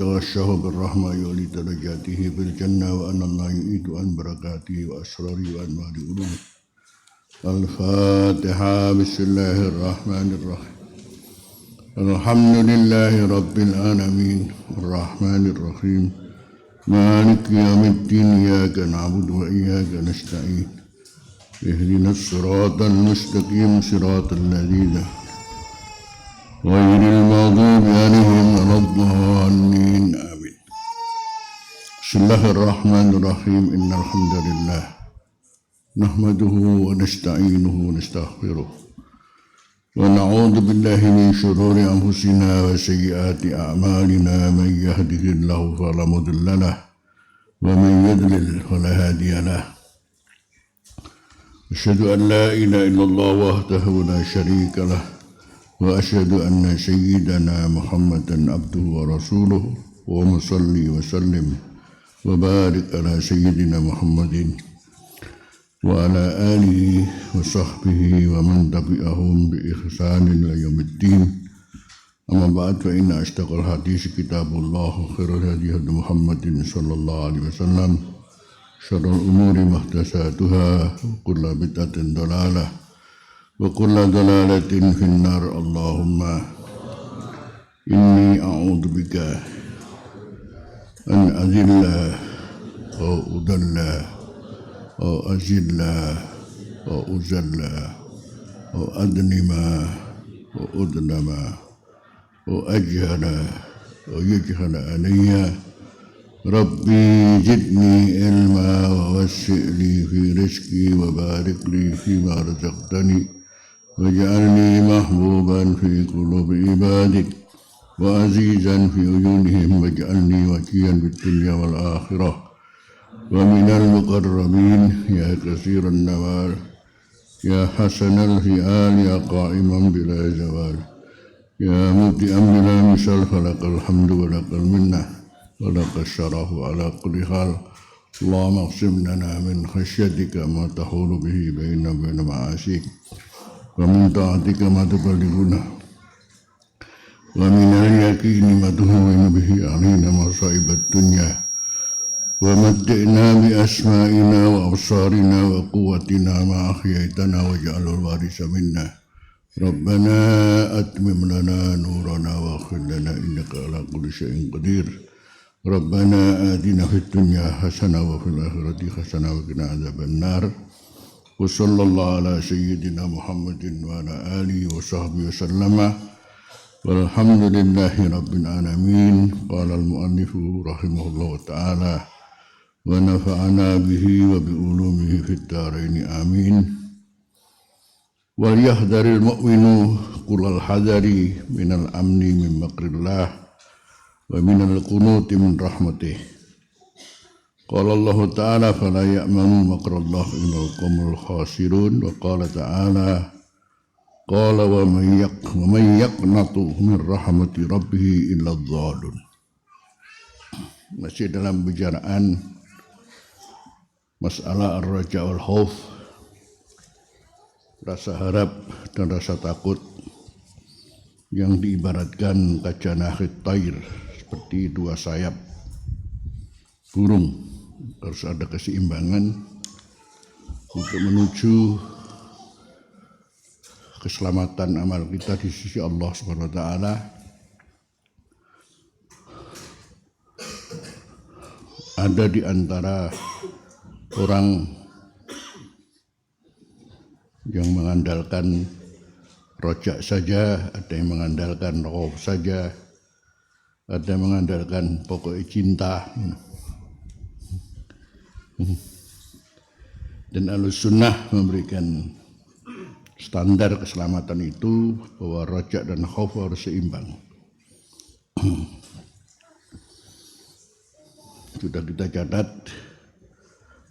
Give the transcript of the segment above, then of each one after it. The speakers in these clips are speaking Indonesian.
وتغشه بالرحمة يولي درجاته في الجنة وأن الله يؤيد عن بركاته وأسراره وأنوار علومه. الفاتحة. بسم الله الرحمن الرحيم. الحمد لله رب العالمين الرحمن الرحيم مالك يوم الدين إياك نعبد وإياك نستعين اهدنا الصراط المستقيم صراط الذين غير المغضوب عليهم ولا الضالين آمين. بسم الله الرحمن الرحيم إن الحمد لله نحمده ونستعينه ونستغفره ونعوذ بالله من شرور أنفسنا وسيئات أعمالنا من يهده الله فلا مضل له ومن يضلل فلا هادي له. أشهد أن لا إله إلا الله وحده لا شريك له وأشهد أن سيدنا محمدا عبده ورسوله ومصلي وسلم وبارك على سيدنا محمد وعلى آله وصحبه ومن تبعهم بإحسان إلى يوم الدين. أما بعد فإن أصدق الحديث كتاب الله وخير الهدي هدي محمد صلى الله عليه وسلم شر الأمور محدثاتها وكل بدعة ضلالة وكل ضلالة في النار. اللهم إني أعوذ بك أن أذل أو أضل أو أزل أو أزل أو أظلم أو أظلم أو أجهل أو يجهل علي. ربي زدني علما ووسع لي في رزقي وبارك لي فيما رزقتني واجعلني محبوبا في قلوب عبادك وعزيزا في عيونهم واجعلني وكيا بالدنيا والآخرة ومن المقربين يا كثير النوال يا حسن الفئال يا قائما بلا زوال يا مبدئا بلا مثال فلك الحمد ولك المنة ولك الشرف على كل حال. اللهم اقسم لنا من خشيتك ما تحول به بيننا وبين معاصيك ومن طاعتك ما تبلغنا ومن اليقين ما تهون به علينا مصائب الدنيا ومتعنا بأسمائنا وأبصارنا وقوتنا ما أحييتنا واجعله الوارث منا. ربنا أتمم لنا نورنا واغفر لنا إنك على كل شيء قدير. ربنا آتنا في الدنيا حسنة وفي الآخرة حسنة وقنا عذاب النار. وصلى الله على سيدنا محمد وعلى آله وصحبه وسلم والحمد لله رب العالمين. قال المؤلف رحمه الله تعالى ونفعنا به وبعلومه في الدارين آمين. وليحذر المؤمن كل الحذر من الأمن من مكر الله ومن القنوط من رحمته. قال الله تعالى فلا يأمن مكر الله إلا القوم الخاسرون. وقال تعالى قال ومن يقنط من رحمة ربه إلا الضالون. Masih dalam pembicaraan masalah ar-raja wal khauf, rasa harap dan rasa takut yang diibaratkan kajanahit tair, seperti dua sayap burung. Harus ada keseimbangan untuk menuju keselamatan amal kita di sisi Allah Subhanahu wa taala. Ada di antara orang yang mengandalkan rojak saja, ada yang mengandalkan khauf saja, ada yang mengandalkan pokoknya cinta. Dan Ahlus-Sunnah memberikan standar keselamatan itu bahwa rojak dan khauf harus seimbang. Sudah kita catat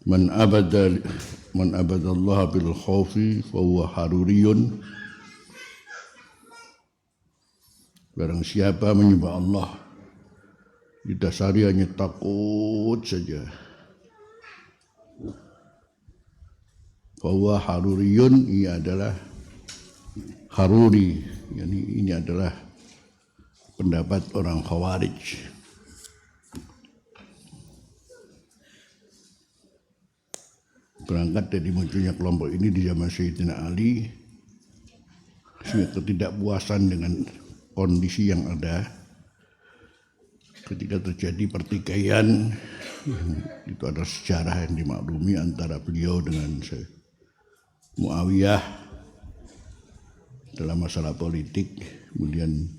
man abadallaha bil khaufi fa huwa haruriyun. Barang siapa menyembah Allah didasari hanya takut saja, fa huwa haruriyun, ia adalah haruri, ini adalah pendapat orang Khawarij. berangkat dari munculnya kelompok ini di zaman Sayyidina Ali, sehingga ketidakpuasan dengan kondisi yang ada ketika terjadi pertikaian, itu ada sejarah yang dimaklumi antara beliau dengan Muawiyah dalam masalah politik. Kemudian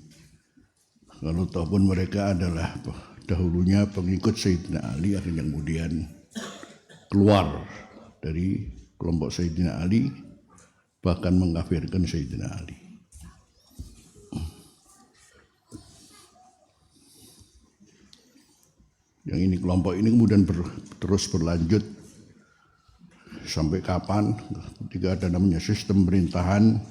kalau tahu pun mereka adalah dahulunya pengikut Sayyidina Ali, akhirnya kemudian keluar dari kelompok Sayyidina Ali, bahkan mengkafirkan Sayyidina Ali. Yang ini kelompok ini kemudian terus berlanjut sampai kapan? Ketika ada namanya sistem pemerintahan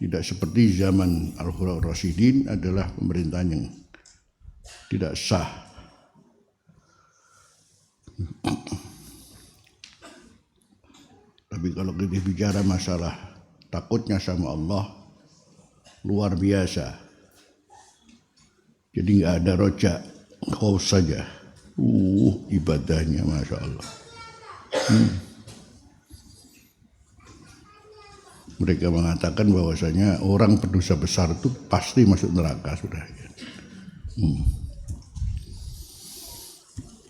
tidak seperti zaman Al-Khulafaur Rasyidin, adalah pemerintahan yang tidak sah. Tapi kalau kita bicara masalah takutnya sama Allah, luar biasa. Jadi nggak ada rojak, khauf saja. Ibadahnya Masya Allah. Mereka mengatakan bahwasanya orang berdosa besar itu pasti masuk neraka sudah.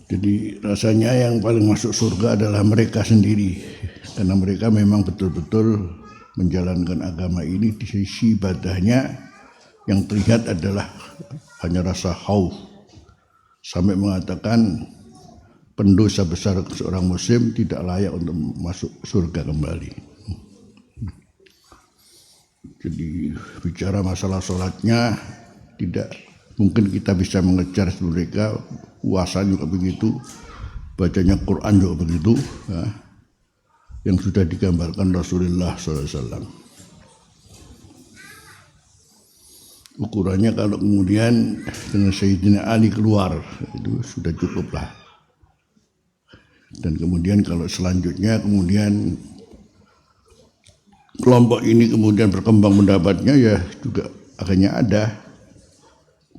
Jadi rasanya yang paling masuk surga adalah mereka sendiri, karena mereka memang betul-betul menjalankan agama ini. Di sisi ibadahnya yang terlihat adalah hanya rasa khauf, sampai mengatakan pendosa besar seorang muslim tidak layak untuk masuk surga kembali. Jadi bicara masalah sholatnya, tidak mungkin kita bisa mengejar mereka. Puasa juga begitu, bacanya Quran juga begitu, ya, yang sudah digambarkan Rasulullah SAW. Ukurannya kalau kemudian dengan Sayyidina Ali keluar, itu sudah cukup lah. Dan kemudian kalau selanjutnya kemudian kelompok ini kemudian berkembang pendapatnya, ya juga akhirnya ada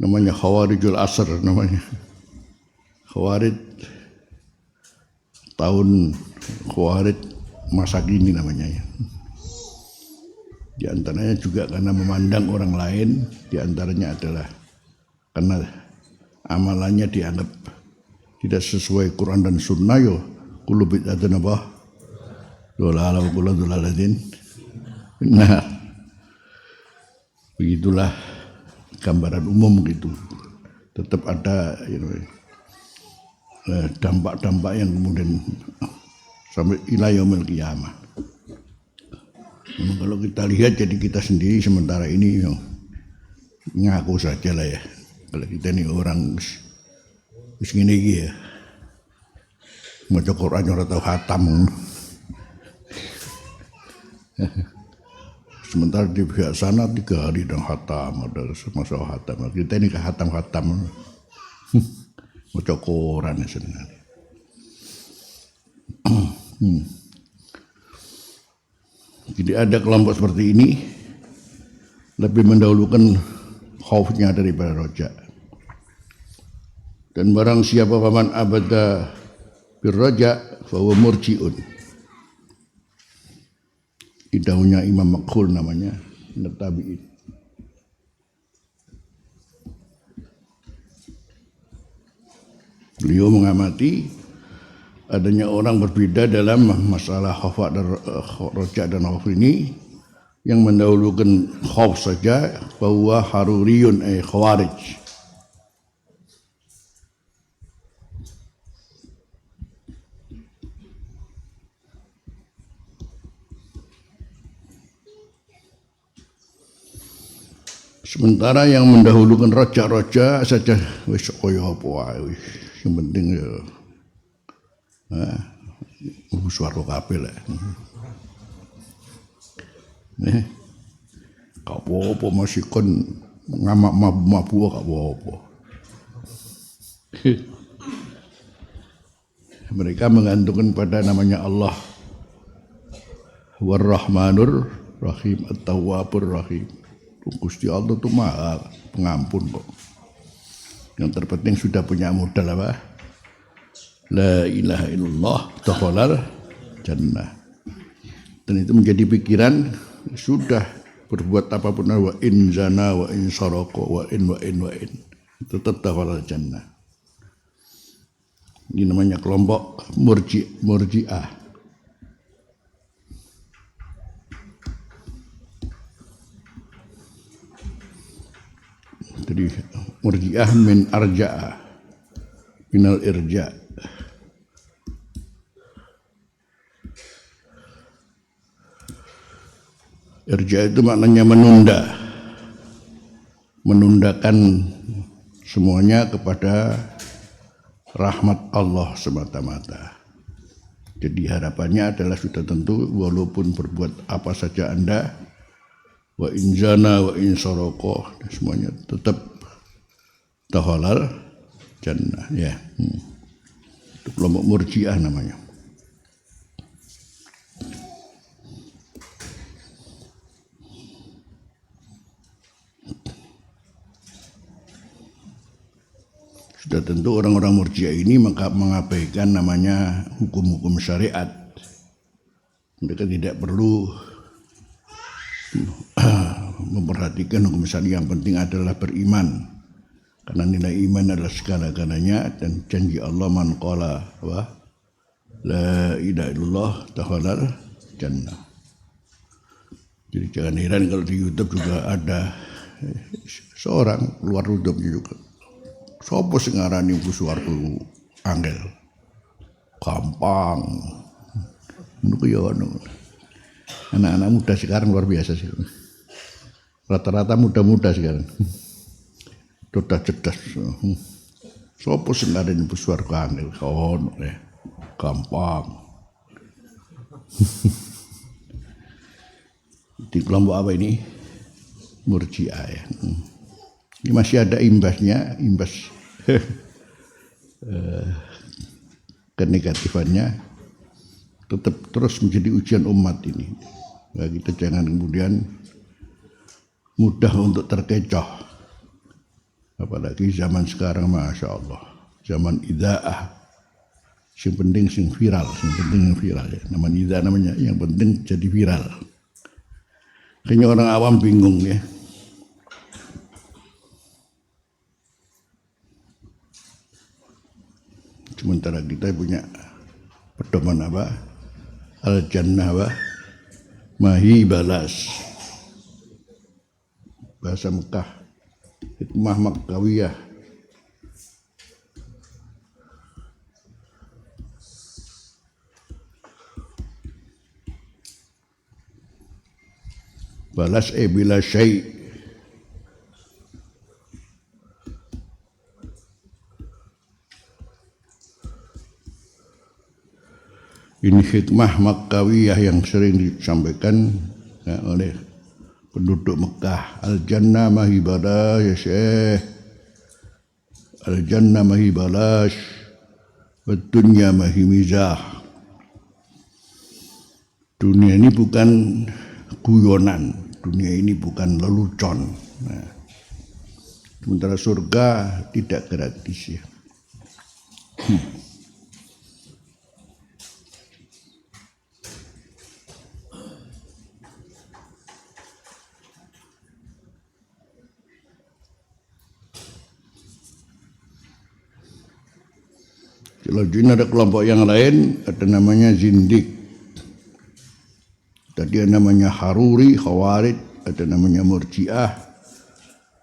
namanya Khawarijul Asr, namanya Khawarij tahun, Khawarij masa kini namanya ya. Di antaranya juga karena memandang orang lain, di antaranya adalah karena amalannya dianggap tidak sesuai Quran dan Sunnah, yo kullu bid'atin apa dolala wa kullu dolalatin. Nah, begitulah gambaran umum gitu. Tetap ada dampak-dampak yang kemudian sampai ila yaumil qiyamah. Kalau kita lihat, jadi kita sendiri sementara ini ngaku saja lah ya. Kalau kita ini orang wis ngene iki ya, maca Quran ora tau khatam. Sementara di pihak sana 3 hari dan khatam, ada masalah khatam. Kita ini khatam-khatam. Maca Quran sebenarnya. Jadi ada kelompok seperti ini lebih mendahulukan khaufnya daripada roja. Dan barang siapa paman abada birroja fahuwa murji'un. Idaunya Imam Makhul namanya, Tabi'in. Beliau mengamati adanya orang berbeda dalam masalah khauf dan roja dan khauf ini, yang mendahulukan khauf saja bahwa haruriyun khawarij. Sementara yang mendahulukan roja saja wis koyo apa wae, yang penting ya suara kabeh lah. Nih, gak apa-apa masih kon ngamak mabu gak apa-apa. Mereka menggantungkan pada namanya Allah, War-Rahmanur Rahim, At-Tawwabur Rahim. Gusti Allah itu Maha Pengampun kok. Yang terpenting sudah punya modal apa? La ilaha illallah, dakhalal jannah. Dan itu menjadi pikiran, sudah berbuat apapun, wa in zana wa in saraka wa in tetap dakhala jannah. Ini namanya kelompok murji'ah. Jadi murji'ah min arja'a, minal irja'. Irja itu maknanya menundakan semuanya kepada rahmat Allah semata-mata. Jadi harapannya adalah sudah tentu walaupun berbuat apa saja Anda, wa injana wa insaroko, semuanya tetap dakhalal jannah ya. Itu kelompok murji'ah namanya. Sudah tentu orang-orang murji'ah ini mengabaikan namanya hukum-hukum syariat. Mereka tidak perlu memperhatikan hukum syariat, yang penting adalah beriman. Karena nilai iman adalah segala-galanya, dan janji Allah man qala wa la ilaha illallah dakhalal jannah. Jadi jangan heran kalau di YouTube juga ada seorang keluar YouTube juga. Sopo sing ngarani Buswarku angel. Gampang. Menurutku ya ono. Anak-anak muda sekarang luar biasa sih. Rata-rata muda-muda sekarang. Sudah cerdas. Sopo sing ngarani Buswarku angel. Ono ya. Gampang. Di kelompok apa ini? Murji'ah ya. Ini masih ada imbasnya, imbas kenegatifannya tetap terus menjadi ujian umat ini. Nah, kita jangan kemudian mudah untuk terkecoh. Apalagi zaman sekarang, masya Allah, zaman idaah, yang penting sing viral, ya. Namanya yang penting jadi viral. Kayaknya orang awam bingung ya. Sementara kita punya pedoman apa? Al-Jannah wa mahi balas. Bahasa Mekah, hikmah Makkawiyah. Balas bila syai'. Ini hikmah Makkawiyah yang sering disampaikan ya, oleh penduduk Mekah. Al-Jannah mahibalah ya Syekh. Al-Jannah mahibalash. Dunya mahimizah. Dunia ini bukan guyonan. Dunia ini bukan lelucon. Nah, sementara surga tidak gratis ya. Selanjutnya ada kelompok yang lain, ada namanya zindik. Tadi ada namanya Haruri, Khawarij, ada namanya Murji'ah,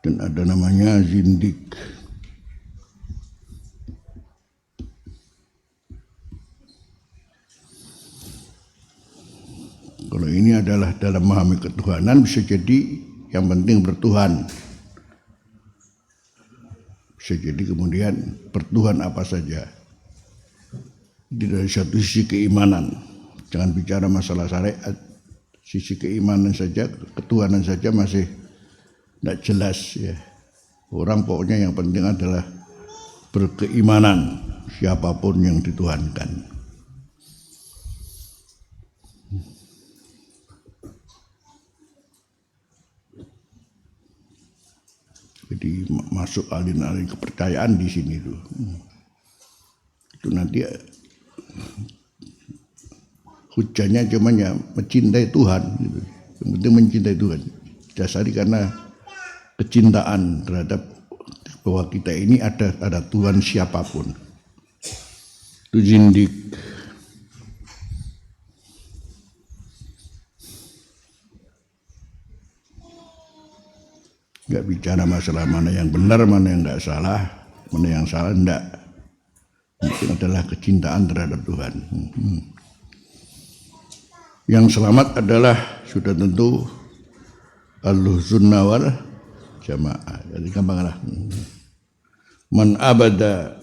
dan ada namanya zindik. Kalau ini adalah dalam memahami ketuhanan, bisa jadi yang penting bertuhan. Bisa jadi kemudian bertuhan apa saja. Dari satu sisi keimanan, jangan bicara masalah syariat, sisi keimanan saja, ketuhanan saja masih tidak jelas ya. Orang pokoknya yang penting adalah berkeimanan siapapun yang dituhankan. Jadi masuk alin-alin kepercayaan di sini tuh. Itu nanti hujahnya cuma ya mencintai Tuhan gitu. Yang penting mencintai Tuhan. Dasari karena kecintaan terhadap bahwa kita ini ada Tuhan siapapun. Itu zindik. Nggak bicara masalah mana yang benar, mana yang nggak salah, mana yang salah enggak. Itu adalah kecintaan terhadap Tuhan. Yang selamat adalah sudah tentu Ahlus-Sunnah wal Jamaah. Jadi gampanglah. Man abada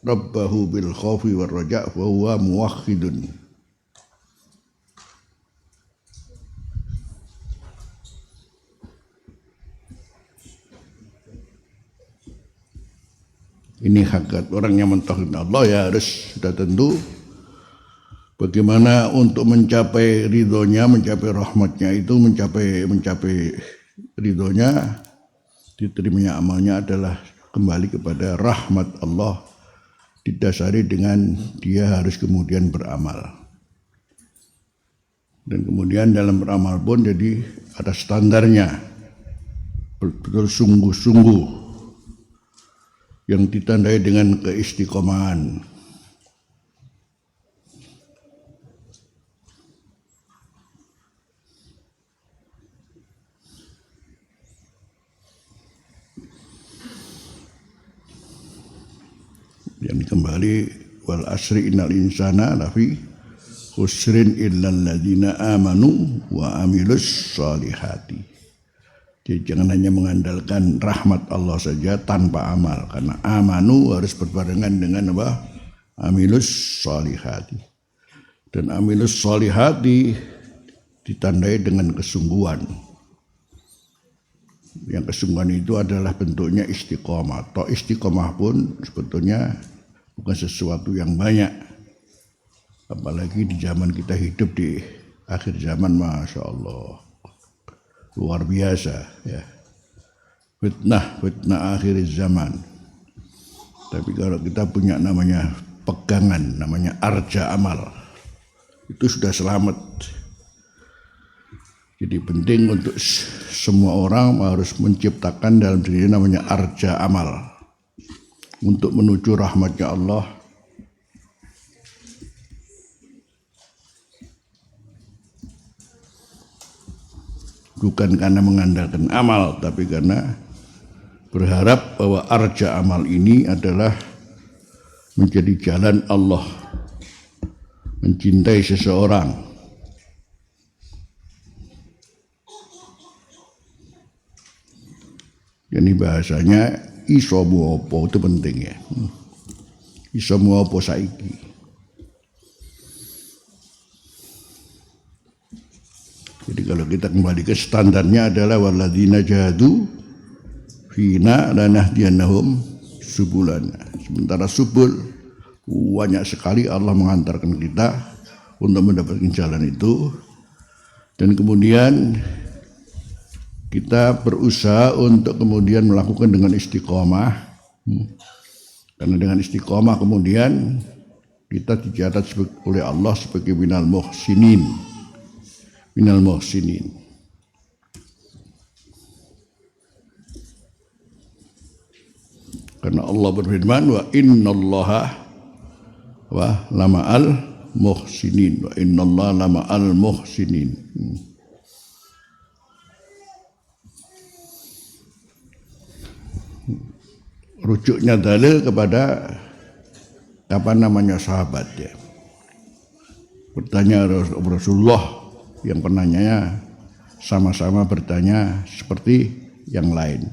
rabbahu bil khaufi war raja' fa huwa muwahhidun. Ini hakikat orang yang mentauhidkan Allah ya harus sudah tentu bagaimana untuk mencapai ridhonya, mencapai rahmatnya itu, mencapai ridhonya, diterimanya amalnya adalah kembali kepada rahmat Allah, didasari dengan dia harus kemudian beramal. Dan kemudian dalam beramal pun jadi ada standarnya, betul-betul sungguh-sungguh, yang ditandai dengan keistiqomahan. Yang kembali wal asri innal insana lafi khusrin illal ladzina amanu wa amilus sholihati. Jadi jangan hanya mengandalkan rahmat Allah saja tanpa amal, karena amanu harus berbarengan dengan apa? Amilus sholihati. Dan amilus sholihati ditandai dengan kesungguhan. Yang kesungguhan itu adalah bentuknya istiqomah. Toh istiqomah pun sebetulnya bukan sesuatu yang banyak. Apalagi di zaman kita hidup di akhir zaman, Masya Allah. Luar biasa ya. Fitnah akhir zaman. Tapi kalau kita punya namanya pegangan, namanya arja amal, itu sudah selamat. Jadi penting untuk semua orang harus menciptakan dalam diri namanya arja amal untuk menuju rahmatnya Allah. Bukan karena mengandalkan amal, tapi karena berharap bahwa arja amal ini adalah menjadi jalan Allah mencintai seseorang. Jadi bahasanya iso muopo itu penting ya. Iso muopo saiki. Jadi kalau kita kembali ke standarnya adalah walladzina jahadu fina lanahdiyannahum subulana. Sementara subul banyak sekali Allah mengantarkan kita untuk mendapatkan jalan itu, dan kemudian kita berusaha untuk kemudian melakukan dengan istiqomah. Karena dengan istiqomah kemudian kita dicatat oleh Allah sebagai minal muhsinin. Karena Allah berfirman wa innallaha wa lama'al muhsinin, wa innallaha lama'al muhsinin. Rujuknya dalil kepada apa namanya sahabat ya. Bertanya Rasulullah, yang penanyanya sama-sama bertanya seperti yang lain.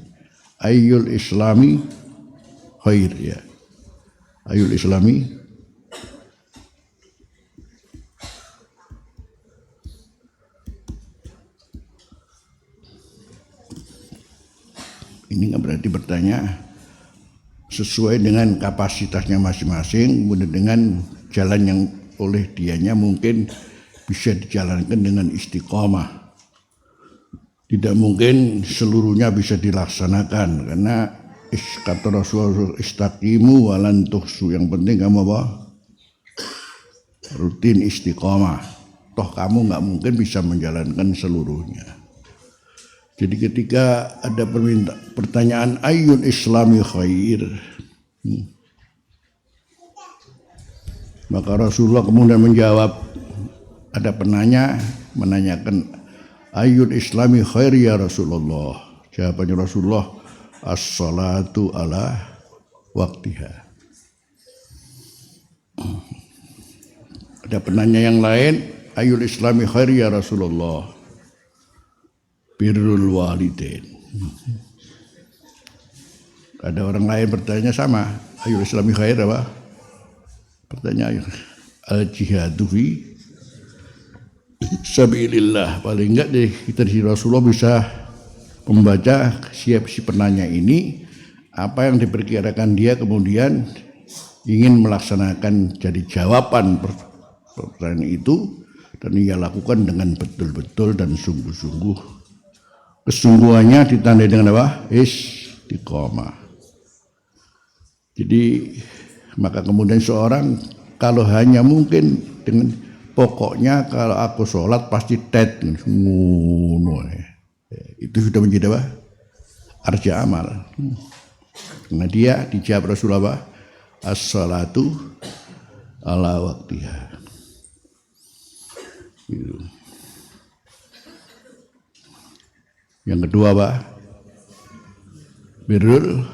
Ayyul islami khair ya. Ayyul islami ini nggak berarti bertanya sesuai dengan kapasitasnya masing-masing, kemudian dengan jalan yang oleh dianya mungkin bisa dijalankan dengan istiqomah. Tidak mungkin seluruhnya bisa dilaksanakan, karena kata Rasulullah istaqimu walan tuhsu, yang penting kamu apa? rutin istiqomah. Toh kamu nggak mungkin bisa menjalankan seluruhnya. Jadi ketika ada pertanyaan ayyul islami khair, maka Rasulullah kemudian menjawab, ada penanya menanyakan ayyul islami khair ya Rasulullah. Jawabannya Rasulullah, as-salatu ala waktiha. Ada penanya yang lain, ayyul islami khair ya Rasulullah. Birrul walidain. Ada orang lain bertanya sama, ayyul islami khair apa? Pertanyaan al-jihadu fi sabilillah. Paling enggak kita di Rasulullah bisa membaca si penanya ini apa yang diperkirakan dia kemudian ingin melaksanakan jadi jawaban pertanyaan itu, dan ia lakukan dengan betul-betul dan sungguh-sungguh. Kesungguhannya ditandai dengan apa? Istiqomah. Jadi maka kemudian seorang kalau hanya mungkin dengan pokoknya kalau aku sholat pasti tet ngono, itu sudah menjadi apa? Arja amal. Karena dia dijawab Rasulullah, as-salatu ala waktiha. Gitu. Yang kedua apa? Birrul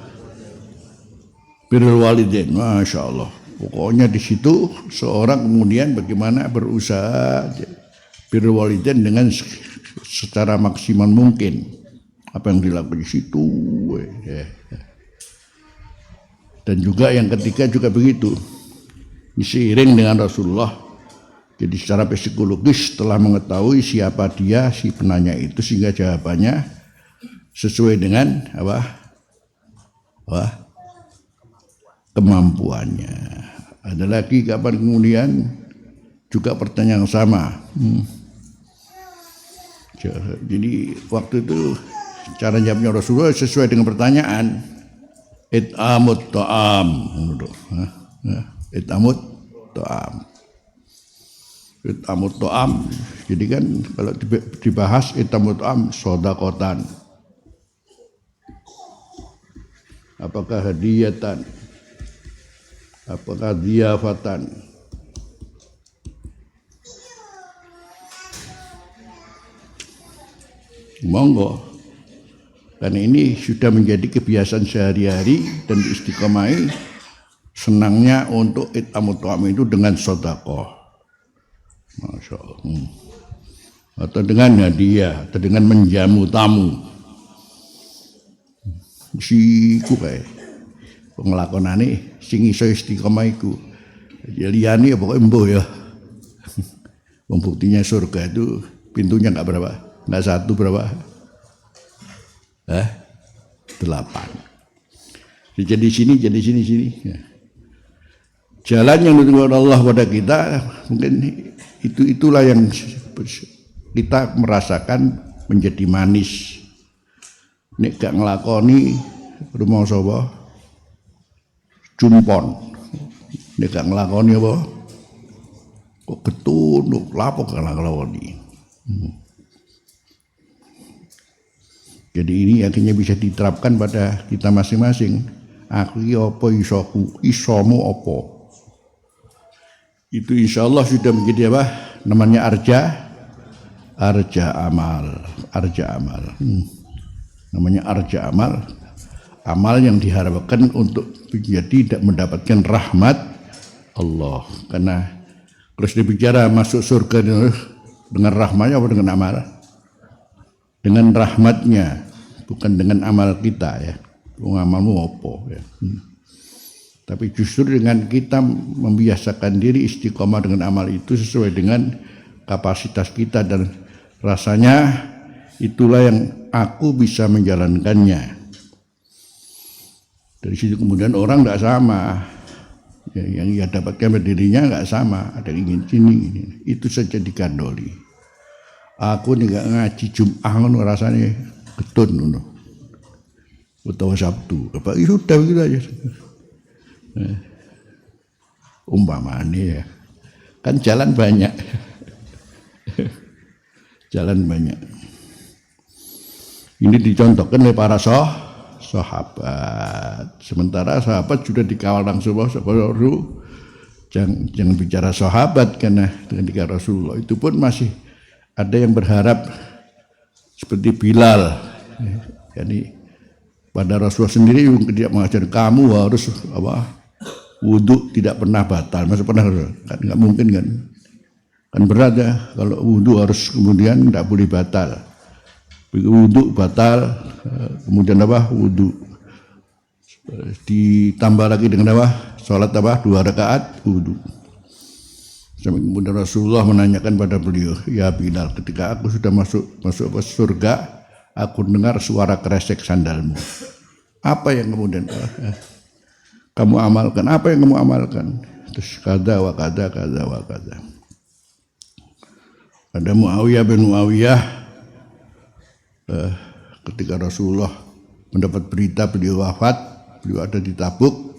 walidain. Masya Allah. Pokoknya di situ seorang kemudian bagaimana berusaha birrul walidain dengan secara maksimal mungkin. Apa yang dilakukan di situ. Dan juga yang ketiga juga begitu. Seiring dengan Rasulullah. Jadi secara psikologis setelah mengetahui siapa dia si penanya itu sehingga jawabannya sesuai dengan apa kemampuannya. Ada lagi kapan kemudian juga pertanyaan yang sama. Jadi waktu itu cara jawabnya Rasulullah sesuai dengan pertanyaan. It'amut ta'am. It'amut ta'am. Itamut to'am, jadi kan kalau dibahas itamut to'am sodakotan, apakah hadiyatan, apakah diyafatan, monggo, karena ini sudah menjadi kebiasaan sehari-hari dan istiqomai senangnya untuk itamut to'am itu dengan sodakoh. Masya Allah. Atau dengan hadiah, atau dengan menjamu tamu. Siku kae penglakonane sing iso istiqomah iku. Ya liyane pokoke mbuh ya. Buktinya surga itu pintunya enggak berapa? Enggak satu berapa? 8. Jadi sini. Ya. Jalan yang ditunjukkan Allah pada kita mungkin itulah yang kita merasakan menjadi manis. Nek gak ngelakoni rumah sapa jumpon. Nek gak ngelakoni apa kok getun lapo gak ngelakoni. Jadi ini akhirnya bisa diterapkan pada kita masing-masing. Aku iki apa isoku, isomu apa? Itu insya Allah sudah menjadi apa? Namanya arja amal. Namanya arja amal yang diharapkan untuk menjadi tidak mendapatkan rahmat Allah. Karena terus dibicara masuk surga dengan rahmatnya apa dengan amal? Dengan rahmatnya, bukan dengan amal kita ya. Amalmu apa ya? Tapi justru dengan kita membiasakan diri istiqomah dengan amal itu sesuai dengan kapasitas kita dan rasanya itulah yang aku bisa menjalankannya. Dari situ kemudian orang tidak sama, yang ia dapatkan pada dirinya nggak sama. Ada yang ingin sini, itu saja dikandoli. Aku nih nggak ngaji Jum'ah ngono rasanya getun ngono. Utawa Sabtu, apa sudah begitu aja. Umpamanya ya, Kan jalan banyak. Jalan banyak. Ini dicontohkan oleh para sahabat. Sementara sahabat sudah dikawal langsung Rasul. Jangan bicara sahabat, karena ketika Rasulullah itu pun masih ada yang berharap seperti Bilal. Jadi pada Rasulullah sendiri tidak mengajar kamu harus wudhu tidak pernah batal. Masa pernah kan nggak mungkin kan berat ya kalau wudhu harus kemudian tidak boleh batal. Wudhu batal, kemudian wudhu ditambah lagi dengan sholat 2 rakaat wudhu. Sampai kemudian Rasulullah menanyakan pada beliau, ya Bilal, ketika aku sudah masuk ke surga, aku dengar suara kresek sandalmu. Apa yang kemudian kamu amalkan? Apa yang kamu amalkan? Terus kada wa kada. Ada Muawiyah bin Muawiyah, ketika Rasulullah mendapat berita beliau wafat, beliau ada di Tabuk,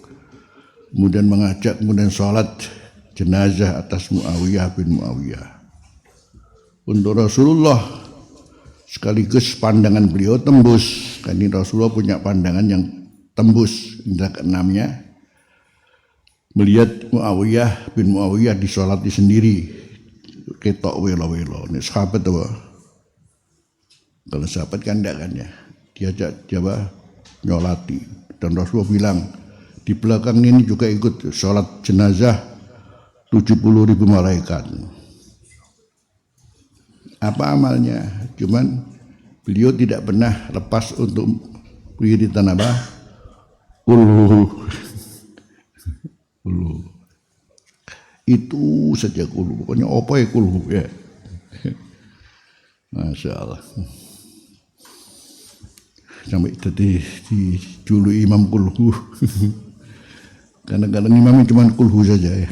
kemudian mengajak kemudian sholat jenazah atas Muawiyah bin Muawiyah. Untuk Rasulullah sekaligus pandangan beliau tembus, karena Rasulullah punya pandangan yang tembus indera keenamnya, melihat Muawiyah bin Muawiyah disolati sendiri, ketok welo. Ini sahabat apa? Kalau sahabat kan enggak kan ya, diajak Jawa nyolati, dan Rasulullah bilang di belakang ini juga ikut sholat jenazah 70.000 malaikat. Apa amalnya? Cuman beliau tidak pernah lepas untuk wiridan kulhu. Itu saja kulhu. Pokoknya apa ya kulhu ya. Masya Allah. Sampai jadi dijuluki imam kulhu. Kadang-kadang imamnya cuma kulhu saja ya.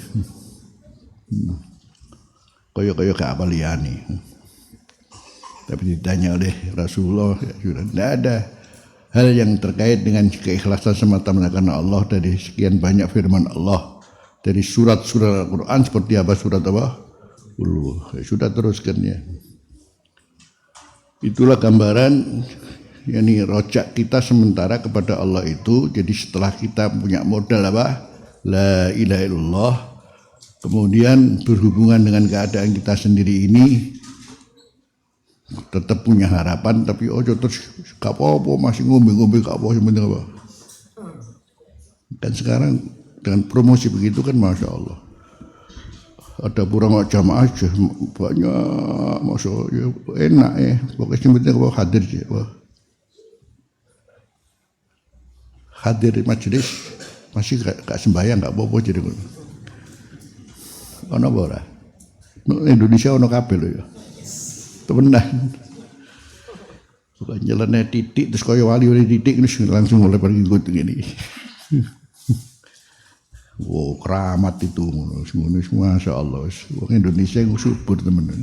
Kayak apa liani. Tapi ditanya oleh Rasulullah, ya sudah tidak ada hal yang terkait dengan keikhlasan semata-mata karena Allah dari sekian banyak firman Allah dari surat-surat Al-Quran seperti apa surat apa? Ya sudah teruskan ya. Itulah gambaran yakni rojak kita sementara kepada Allah itu. Jadi setelah kita punya modal la ilaha illallah, kemudian berhubungan dengan keadaan kita sendiri ini tetap punya harapan, tapi terus gak apa-apa masih ngombe-ngombe gak apa-apa, sebenarnya apa. Dan sekarang dengan promosi begitu kan Masya Allah, ada kurang jamaah aja banyak, Masya Allah ya, enak ya, pokoknya sebenarnya apa hadir sih, hadir majelis masih gak sembahyang gak apa-apa jadi ono ora Indonesia ono kabeh lho ya. Temenan. Bukan jalannya titik terus kaya wali titik langsung mulai pergi ikut gini. Wow, keramat itu semua Masya Allah. Wong Indonesia yang subur teman-teman.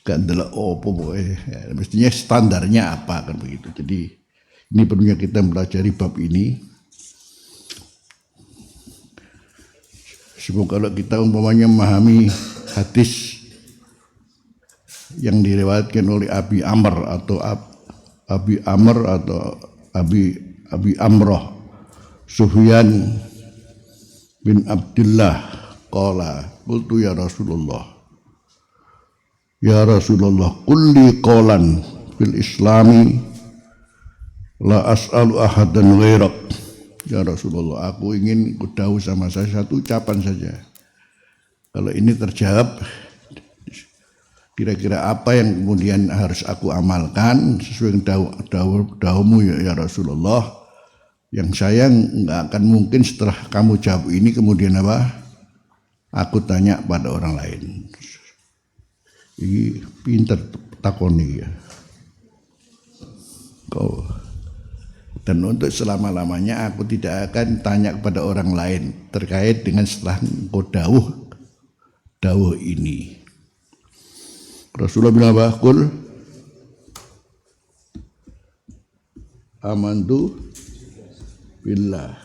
Gak ndelok apa pokoknya. Ya, mestinya standarnya apa kan begitu. Jadi ini perlunya kita mempelajari bab ini. Semoga kalau kita umpamanya memahami hadis yang diriwayatkan oleh Abi Amr atau Abi Amroh Sufyan bin Abdullah qala qultu ya Rasulullah kulli qawlan fil islami la as'alu ahadan ghairak. Ya Rasulullah, aku ingin kudau sama saya satu ucapan saja. Kalau ini terjawab, kira-kira apa yang kemudian harus aku amalkan sesuai dengan dawuhmu ya Rasulullah, yang saya nggak akan mungkin setelah kamu jawab ini kemudian aku tanya pada orang lain. Ini pinter takoni ya kau. Dan untuk selama-lamanya aku tidak akan tanya kepada orang lain terkait dengan setelah engkau dawuh ini. Rasulullah bin Abakul amantu billah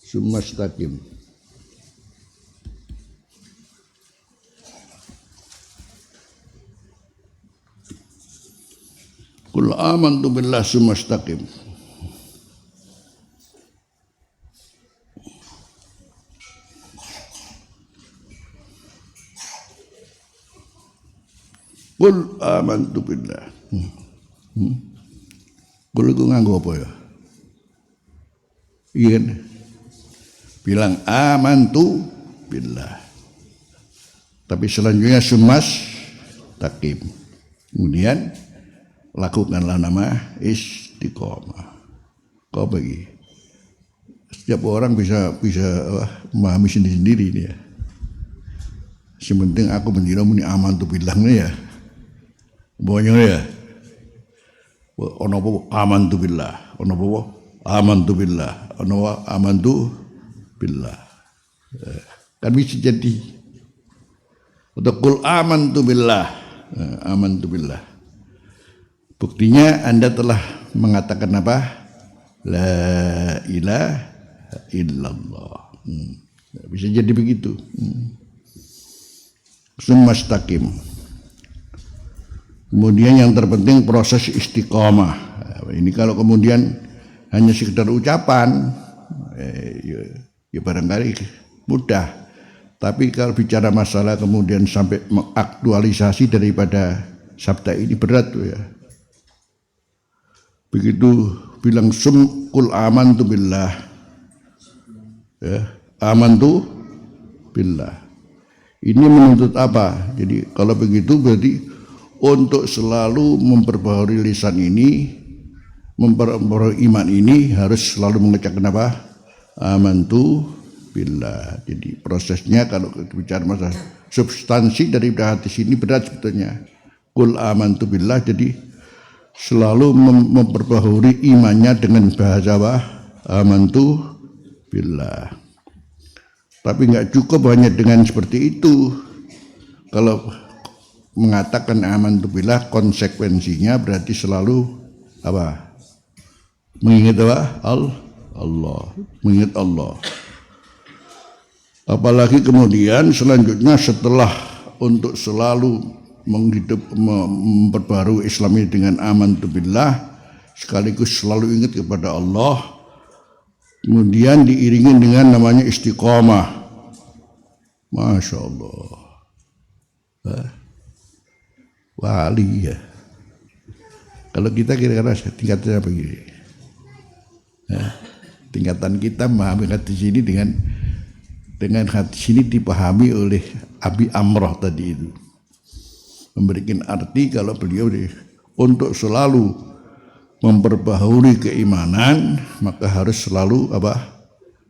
summa istaqim. Qul amantu billah sumastaqim. Qul amantu billah. Qul itu nganggo apa ya? Iya kan? Bilang amantu billah. Tapi selanjutnya sumastaqim. Kemudian lakukanlah nama istiqomah. Kau bagi. Setiap orang bisa memahami sendiri-sendiri ini ya. Sementing aku mengira muni amantu billahnya ya. Banyak ya. Ono apa amantu billah, ono apa amantu billah, ono amantu billah. Kan bisa jadi. Untuk qul amantu billah, amantu billah. Buktinya Anda telah mengatakan apa? La ilaha illallah. Bisa jadi begitu. Sumastaqim. Kemudian yang terpenting proses istiqomah. Ini kalau kemudian hanya sekedar ucapan, ya barangkali mudah. Tapi kalau bicara masalah kemudian sampai mengaktualisasi daripada sabda ini berat tuh ya. Begitu bilang qul amantu billah, ya, amantu billah. Ini menuntut apa? Jadi kalau begitu berarti untuk selalu memperbaharui lisan ini, memperbaharui iman ini harus selalu mengucapkan apa? Amantu billah. Jadi prosesnya kalau bicara masalah substansi dari hadis ini berat sebetulnya. Qul amantu billah, jadi selalu memperbaharui imannya dengan bahasa apa? Amantu billah. Tapi enggak cukup hanya dengan seperti itu. Kalau mengatakan amantu billah, konsekuensinya berarti selalu apa? Mengingat apa? Allah, mengingat Allah. Apalagi kemudian selanjutnya setelah untuk selalu memperbarui Islam ini dengan amantu billah, sekaligus selalu ingat kepada Allah, kemudian diiringi dengan namanya istiqomah. Masya Allah. Wali ya. Kalau kita kira-kira tingkatnya apa gini? Tingkatan kita memahami hadis ini dengan hadis ini dipahami oleh Abi Amrah tadi itu. Memberikan arti kalau beliau untuk selalu memperbaharui keimanan, maka harus selalu apa?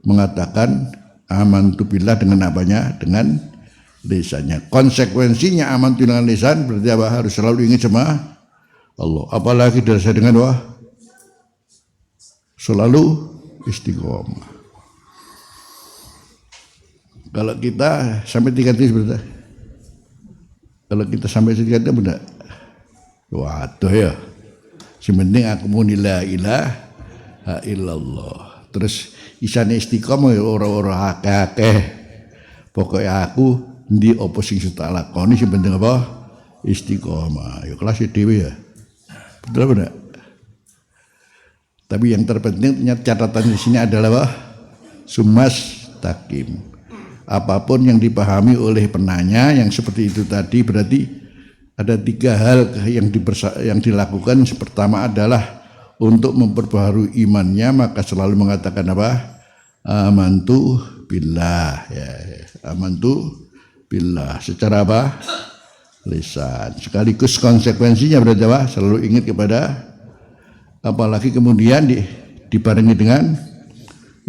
Mengatakan amantu billah dengan apanya? Dengan lisannya. Konsekuensinya amantu dengan lisan berarti apa? Harus selalu ingat sama Allah. Apalagi dasar dengan apa? Selalu istiqomah. Kalau kita sampai tingkat ini sebenarnya, kalau kita sampai tingkat itu benar, waduh ya. Sementing aku mau la ilaha illallah. Terus isane istiqomah ya orang-orang akeh. Pokoknya aku di apa sing tak lakoni sing penting apa? Istiqomah. Ya kelas dhewe ya. Betul benar. Tapi yang terpenting catatan di sini adalah apa? Sumastaqim. Apapun yang dipahami oleh penanya yang seperti itu tadi berarti ada 3 hal yang dilakukan. Pertama adalah untuk memperbaharui imannya, maka selalu mengatakan apa? Amantu billah, ya. Amantu billah secara apa? Lisan. Sekaligus konsekuensinya berarti apa? Selalu ingat kepada, apalagi kemudian dibarengi dengan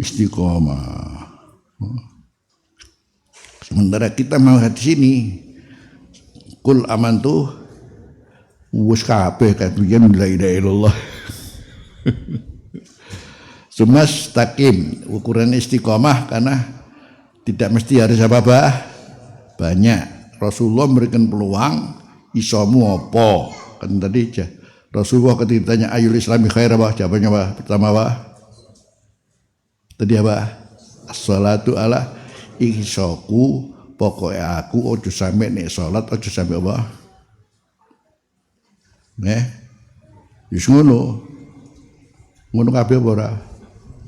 istiqomah. Sementara kita mau hadis ini qul amantu wis kabeh kan biyen la ilaha illallah. Sumastaqim, ukuran istiqomah karena tidak mesti harus apa-apa banyak. Rasulullah memberikan peluang isomu apa? Kan tadi Rasulullah ketika ditanya ayul islami khair apa? Jawabannya apa? Pertama apa? Tadi apa? As-salatu ala ihsaku, pokoknya aku ojo sampai nek salat ojo sampai apa? Wis ngono. Ngono kabeh apa ora?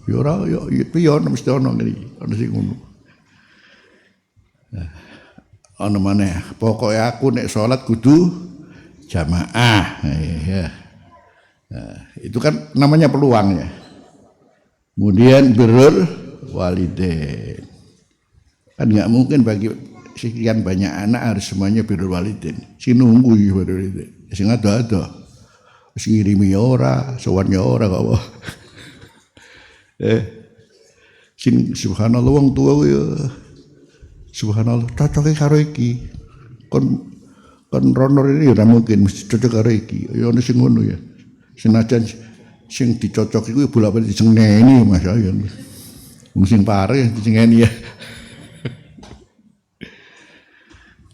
Ya ora ya piye mesti ana ngene. Ana sing ngono. Ana maneh, pokoke aku nek salat kudu jamaah. Ya. Nah, itu kan namanya peluang ya. Kemudian birrul walidain. Kan nggak mungkin bagi sekian banyak anak harus semuanya birrul walidain. Si nunggu ya birrul walidain. Sing ada. Sing ngirimi ya ora, sowan ya ora kok. Sing subhanallah wong tua ya. Subhanallah cocoke karo iki. Kon ronor ini ora mungkin mesti cocok karo iki. Ya ono sing ngono ya. Senajan sing dicocok iku bolak-balik diseneni Mas ya. Wong sing pareh diseneni ya.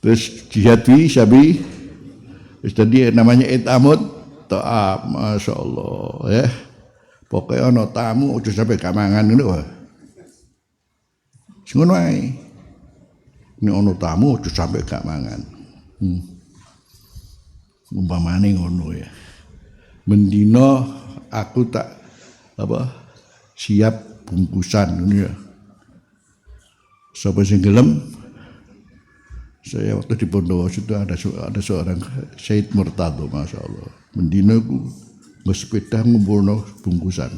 Terus jihad fi sabi. Terus tadi namanya itamut ta'am, masyaallah ya. Pokoknya ana tamu aja sampe gak mangan ngono wae. Sing ngono ae. Nek ana tamu aja sampe gak mangan. Umpamane ngono ya. Mendino aku tak siap bungkusan ngono ya. Sapa sing gelem? Saya waktu di Bondowoso itu ada seorang Syed Murtado, masya Allah. Mendino aku bersepeda ngumpulno bungkusan,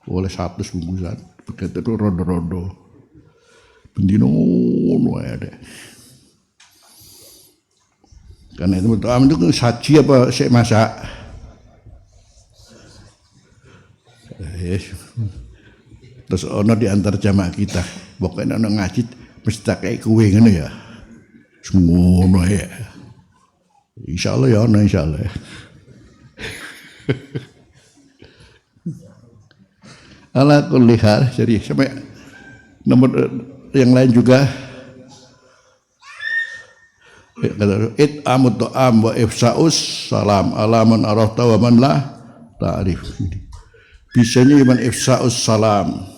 oleh 100 bungkusan, begitu itu rondo-rondo. Mendino ngono ada. Karena itu betul itu saji apa saya masak. Terus ono di antar jamaah kita, pokoknya ono ngaji mesti kayak kue ngono ya. Ngono ya. Insyaallah ya ono insyaallah. Ala kulli hal, jadi sampai nomor yang lain juga amut ta'am wa ifsa'us salam alaman arafta wa man la ta'rif. Bisanya iman ifsa'us salam.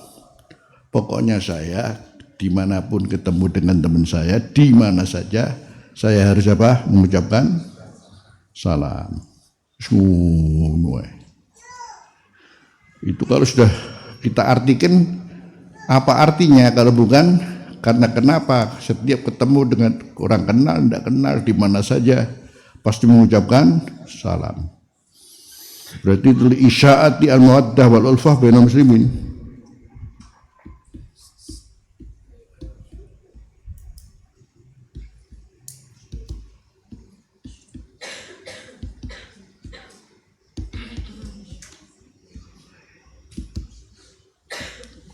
Pokoknya saya dimanapun ketemu dengan teman saya, di mana saja saya harus apa? Mengucapkan salam. Semua. Itu kalau sudah kita artikan apa artinya kalau bukan karena kenapa setiap ketemu dengan orang kenal, tidak kenal di mana saja pasti mengucapkan salam. Berarti itu isya'ati al-mawaddah wal ulfah bainal muslimin.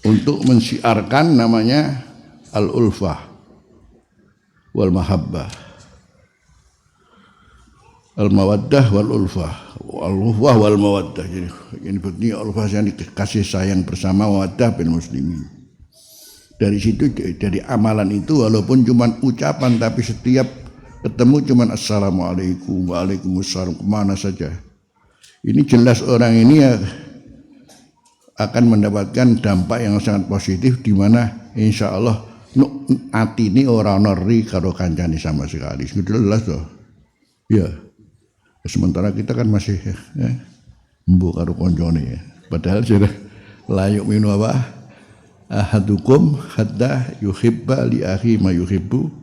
Untuk mensiarkan namanya al-ulfah wal mahabbah, al-mawaddah wal ulfah, al-ulfah wal mawaddah. Jadi ini berarti ulfah yang kasih sayang bersama, mawaddah bil muslimin. Dari situ, dari amalan itu walaupun cuma ucapan tapi setiap ketemu cuma assalamualaikum, waalaikumsalam, kemana saja. Ini jelas orang ini ya akan mendapatkan dampak yang sangat positif di mana insya Allah ati ini orang nori karo kancani sama sekali. Jelas toh. Ya. Sementara kita kan masih mbok karo koncone ya. Padahal sudah layuk minu apa? Ahadukum hatta yuhibba li akhi ma yuhibbu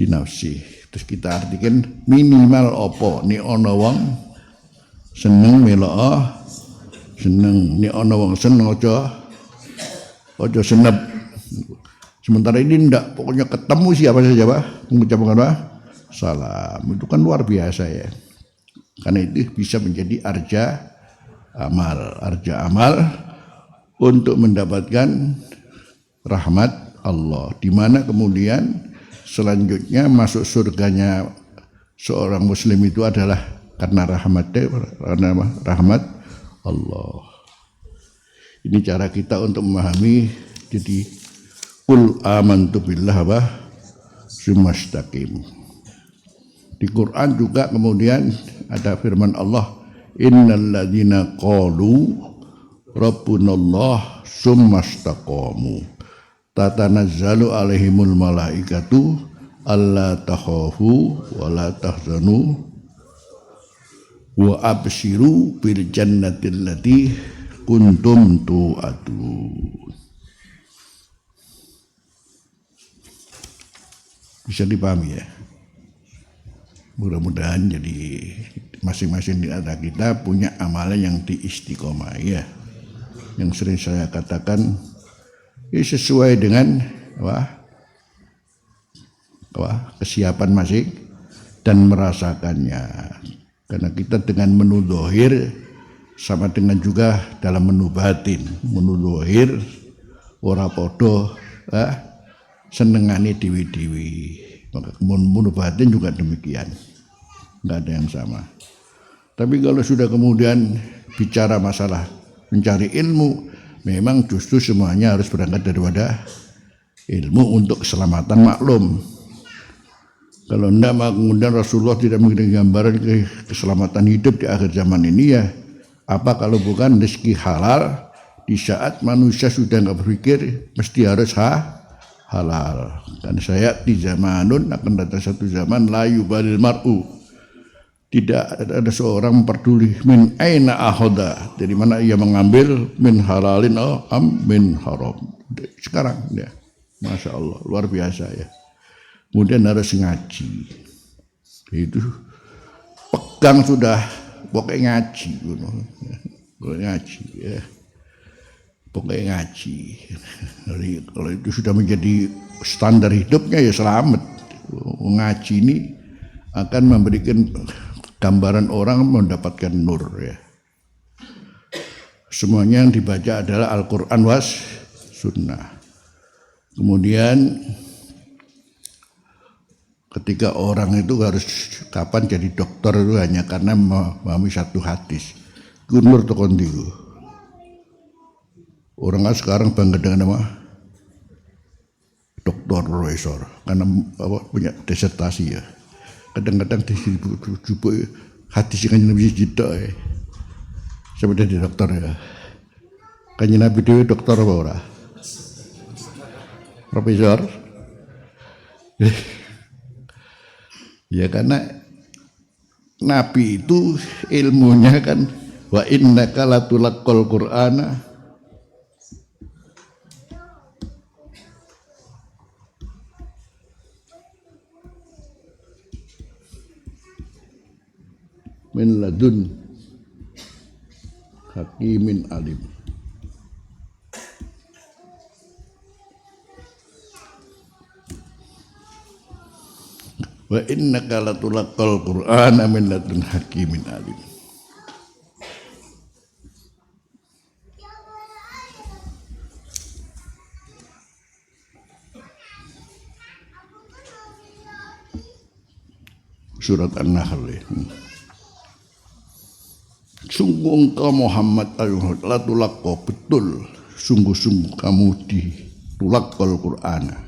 li nafsi. Terus kita artikan minimal opo ni ana wong seneng melok seneng ni ana wong seneng aja senep. Sementara ini ndak, pokoknya ketemu siapa saja Pak mengucapkan apa? Salam. Itu kan luar biasa ya. Karena itu bisa menjadi arja amal untuk mendapatkan rahmat Allah, di mana kemudian selanjutnya masuk surganya seorang muslim itu adalah karena rahmat Allah. Ini cara kita untuk memahami. Jadi qul amantu billah wa sumastaqim. Di Quran juga kemudian ada firman Allah, innal ladzina qalu rabbunallah sumastaqamu tatanazzalu alaihimul malaikatu alla takhafu wa la tahzanu wa abshiru bil jannati allati kuntum tu'adun. Bisa dipahami ya. Mudah-mudahan jadi masing-masing di antara kita punya amalan yang diistiqomah ya. Yang sering saya katakan sesuai dengan kesiapan masing dan merasakannya. Karena kita dengan menu dohir sama dengan juga dalam menu batin. Menu dohir ora podo senengane dewi-dewi. Maka menu batin juga demikian. Enggak ada yang sama. Tapi kalau sudah kemudian bicara masalah mencari ilmu, memang justru semuanya harus berangkat daripada ilmu untuk keselamatan maklum. Kalau enggak, kemudian Rasulullah tidak memberikan gambaran keselamatan hidup di akhir zaman ini ya. Apa kalau bukan rezeki halal di saat manusia sudah enggak berpikir mesti harus halal. Dan saya di zamanun akan datang satu zaman la yubalil mar'u. Tidak ada seorang peduli min aina ahoda, dari mana ia mengambil min halalin am min haram. Sekarang ya, masya Allah, luar biasa ya. Kemudian harus ngaji, itu pegang sudah pokoknya ngaji, ngaji ya, pokoknya ngaji. Jadi kalau itu sudah menjadi standar hidupnya ya selamat. Ngaji ini akan memberikan gambaran orang mendapatkan nur ya. Semuanya yang dibaca adalah Al-Quran was sunnah. Kemudian ketika orang itu harus kapan jadi dokter itu hanya karena memahami satu hadis. Nur tokon diku. Orang kan sekarang bangga dengan nama doktor profesor karena punya disertasi ya. Kadang-kadang disebut hadis kan Nabi jeda ya. Sampai jadi dokter ya. Kan Nabi dewe dokter apa ora? Profesor. Ya karena Nabi itu ilmunya kan wa innaka latulaqqal Qur'ana min ladun hakimin alim. Wa innaka latulaqqal Qur'ana min ladun hakimin alim. Surat An-Nahl. Sungguh engkau Muhammad latulaqqa betul, sungguh-sungguh kamu ditulaqqal Qur'ana.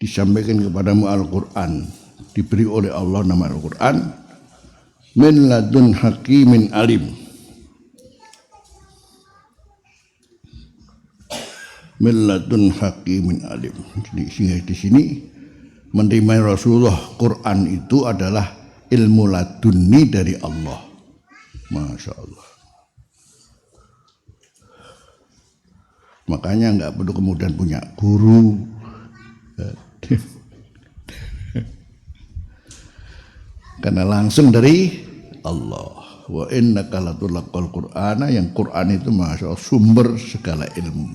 Disampaikan kepadamu Al-Qur'an, diberi oleh Allah nama Al-Qur'an min ladun hakimin alim. Min ladun hakimin alim. Jadi sehingga di sini menerima Rasulullah Quran itu adalah ilmu laduni dari Allah. Masya Allah. Makanya nggak perlu kemudian punya guru. Karena langsung dari Allah. Wa innaka latulaqqal Qur'ana, yang Quran itu masya Allah sumber segala ilmu.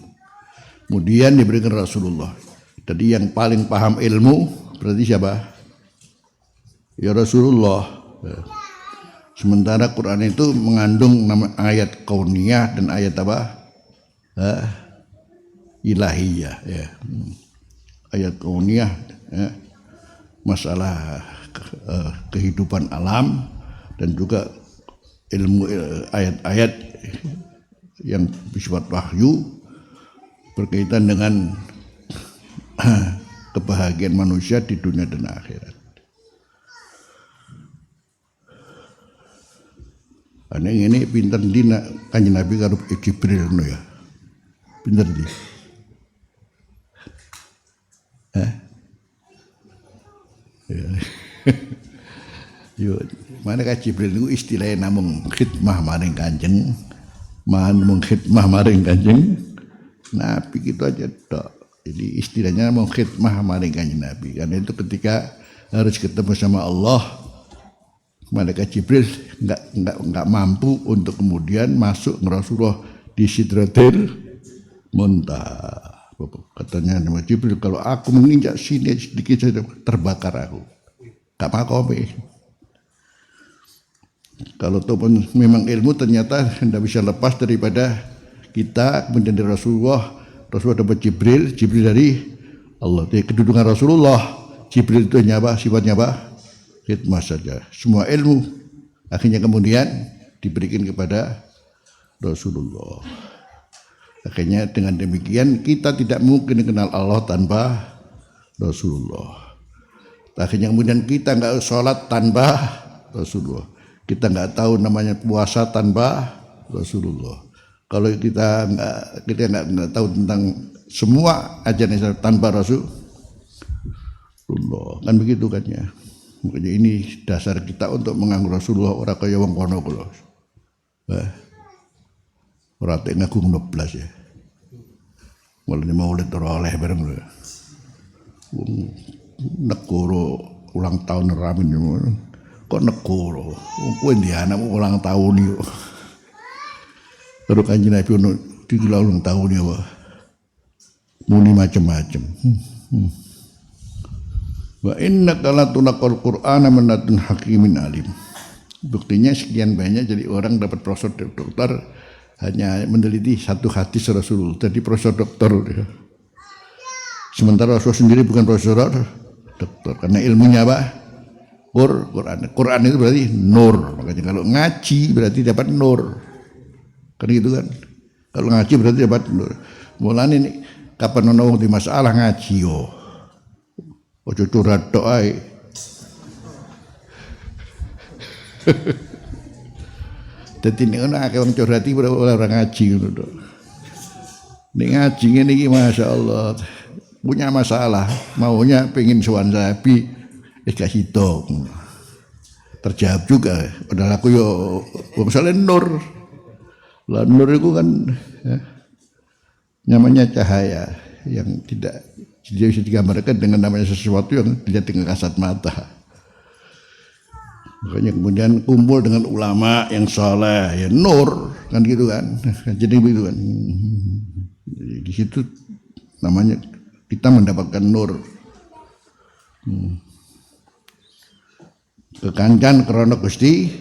Kemudian diberikan Rasulullah. Jadi yang paling paham ilmu berarti siapa? Ya Rasulullah. Sementara Quran itu mengandung nama ayat kauniyah dan ayat apa? Ilahiyah ya. Ayat kauniyah ya. Masalah kehidupan alam dan juga ilmu ayat-ayat yang bersifat wahyu berkaitan dengan kebahagiaan manusia di dunia dan akhirat. Ane ini pinter di Kanjeng Nabi karo Jibril no ya. Pinter di. Ya. Yo Malaikat Jibril niku istilahnya namung khidmah maring Kanjeng, namung khidmah maring Kanjeng Nabi gitu aja tok. Jadi istilahnya mau khidmah maring Kanjeng Nabi. Karena itu ketika harus ketemu sama Allah, Malaikat Jibril nggak mampu untuk kemudian masuk Rasulullah di Sidratil Muntaha. Katanya nama Jibril, kalau aku menginjak sini sedikit saja terbakar aku. Gak makome. Kalau itu pun memang ilmu ternyata tidak bisa lepas daripada kita, kemudian dari Rasulullah dapat Jibril dari Allah. Jadi kedudukan Rasulullah, Jibril itu hanya apa? Sifatnya apa? Khidmah saja. Semua ilmu akhirnya kemudian diberikan kepada Rasulullah. Akhirnya dengan demikian kita tidak mungkin kenal Allah tanpa Rasulullah. Akhirnya kemudian kita nggak sholat tanpa Rasulullah. Kita nggak tahu namanya puasa tanpa Rasulullah. Kalau kita nggak tahu tentang semua ajaran Islam tanpa Rasulullah, kan begitu kan ya. Makanya ini dasar kita untuk menganggap Rasulullah orang kaya wong kono kula. Ora tek ngagung 12 ya. Mulane maulid ora oleh bareng lho. Wong negara ulang tahun ramin kok negara. Wong kowe ndi anakmu ulang tahun yo. Terus Kanjeng Nabi ono digelar ulang tahun ya, Pak. Muni macam-macam. Wa innaka latunaqal Qur'ana min ladun hakimin alim. Buktinya sekian banyak jadi orang dapat profesor doktor hanya meneliti satu hadis Rasul. Jadi profesor doktor dia. Sementara Rasul sendiri bukan profesor doktor karena ilmunya apa? Quran. Quran itu berarti nur. Makanya kalau ngaji berarti dapat nur. Kan gitu kan. Kalau ngaji berarti dapat nur. Mulane nih kapan ono wong di masalah ngaji yo. Ojo curhat tok ae. Dadi nek ana akeh wong curhati ora ngaji ngono tok. Nek ngaji ngene iki masyaallah punya masalah, maunya pengen sowan Nabi gak sido. Terjawab juga. Padahal aku yo wong saleh nur. Lah nur itu kan ya, namanya cahaya yang tidak bisa digambarkan dengan namanya sesuatu yang dilihat dengan kasat mata. Makanya kemudian kumpul dengan ulama yang saleh, ya nur kan gitu kan. Jadi begitu kan. Jadi di situ namanya kita mendapatkan nur. Kekancan krana Gusti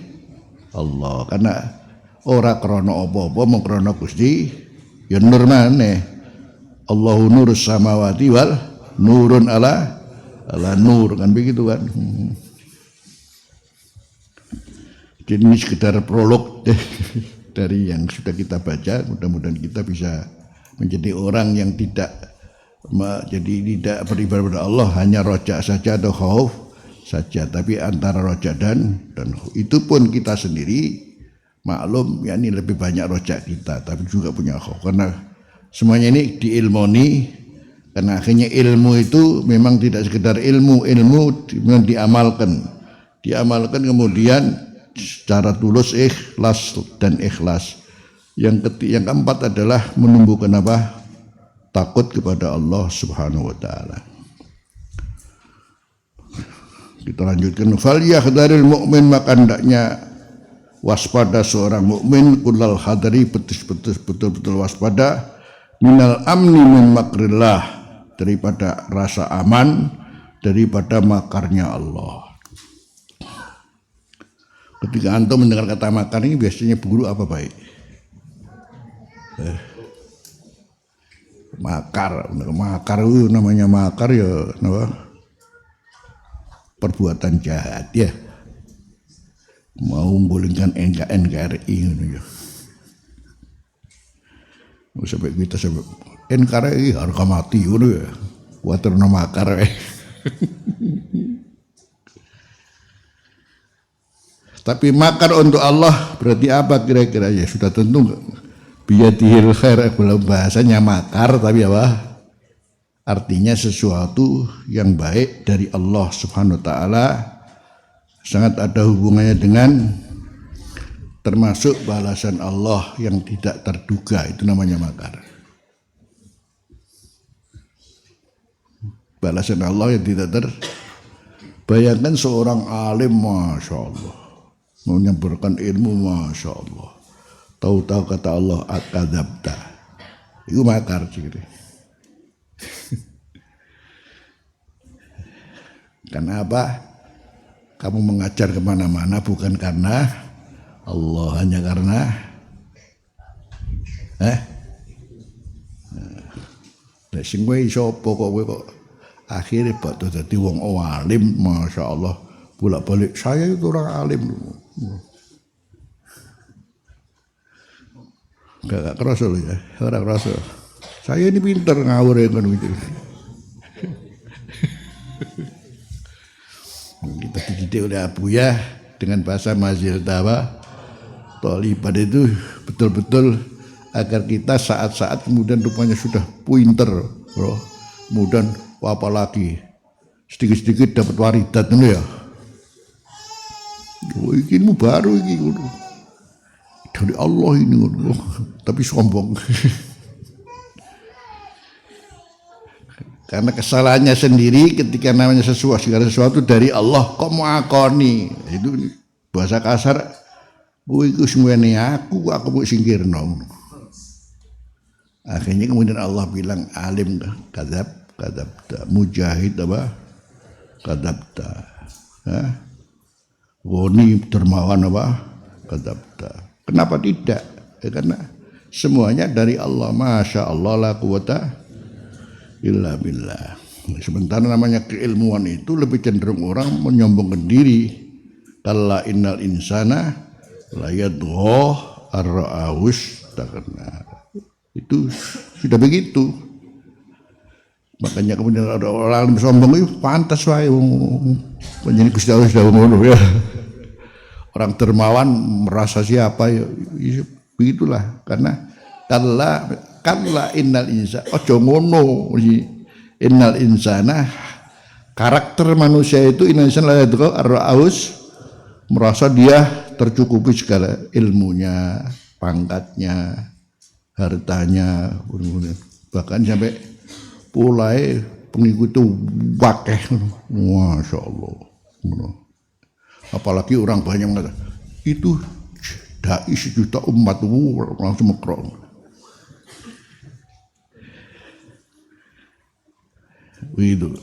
Allah, karena ora krana apa-apa mung krana Gusti ya nur maneh. Allahu nurus samawati wal nurun ala nur kan begitu kan. Jadi ini sekedar prolog dari yang sudah kita baca. Mudah-mudahan kita bisa menjadi orang yang tidak beribadah kepada Allah hanya roja saja atau khauf saja, tapi antara roja dan itu pun kita sendiri maklum ya ini lebih banyak roja kita, tapi juga punya khauf karena semuanya ini diilmoni. Karena akhirnya ilmu itu memang tidak sekedar ilmu diamalkan kemudian secara tulus ikhlas. Yang keempat adalah menumbuhkan apa? Takut kepada Allah Subhanahu wa taala. Kita lanjutkan, fal yahdharil mu'min, maka hendaknya waspada seorang mukmin kullal hadari, betul-betul waspada minal amni min makrillah, daripada rasa aman daripada makarnya Allah. Ketika antum mendengar kata makar ini biasanya guru apa baik? Makar itu namanya makar ya, perbuatan jahat ya. Mau menggulingkan NKRI gitu ya. Sampai kita sampai NKRI harga mati gitu ya. Kuatir makar Tapi makar untuk Allah berarti apa kira-kira? Ya sudah tentu biyadihil khair, belum bahasanya makar tapi apa? Artinya sesuatu yang baik dari Allah Subhanahu wa taala sangat ada hubungannya dengan termasuk balasan Allah yang tidak terduga, itu namanya makar. Balasan Allah yang tidak bayangkan seorang alim, Masya Allah, menyampaikan ilmu, Masya Allah, tahu-tahu kata Allah akadzabta, itu makar ciri. Karena apa? Kamu mengajar kemana-mana bukan karena Allah, hanya karena sing kowe sapa kok akhirnya bakal dadi wong alim, Masya Allah, bolak-balik saya itu orang alim. Gak kerasa loh ya, orang kerasa. Saya ini pintar ngawur ya kan gitu. Kita dididik oleh Abuya dengan bahasa mazil tawa toliban itu betul-betul agar kita saat-saat kemudian rupanya sudah pinter, bro. Kemudian apalagi sedikit-sedikit dapat waridat ini ya. Oh, ini baru ini dari Allah ini, tapi sombong. Karena kesalahannya sendiri ketika namanya segala sesuatu dari Allah kok mau akoni, itu bahasa kasar. Gue itu semuanya aku mau singkirno. Akhirnya kemudian Allah bilang alim kadzabta, mujahid apa kadzabta, Goni dermawan apa kadzabta. Kenapa tidak? Karena semuanya dari Allah. Masya Allah la quwata illa billah. Sementara namanya keilmuan itu lebih cenderung orang menyombongkan diri. Kalla innal insana la yadgha ar-ra'awus takna. Itu sudah begitu. Makanya kemudian ada orang sombong itu pantas wae menjadi Gusti Allah sudah ngono ya. Orang dermawan merasa siapa ya, begitulah. Karena kalla innal insana aja ngono. Innal insana, karakter manusia itu innal insana la yadgha ar-ra'awus, merasa dia tercukupi segala ilmunya, pangkatnya, hartanya, bahkan sampai mulai pengikut itu wakeh, Masya Allah. Apalagi orang banyak mengatakan itu dai sejuta umat, langsung mekrong. Begitu.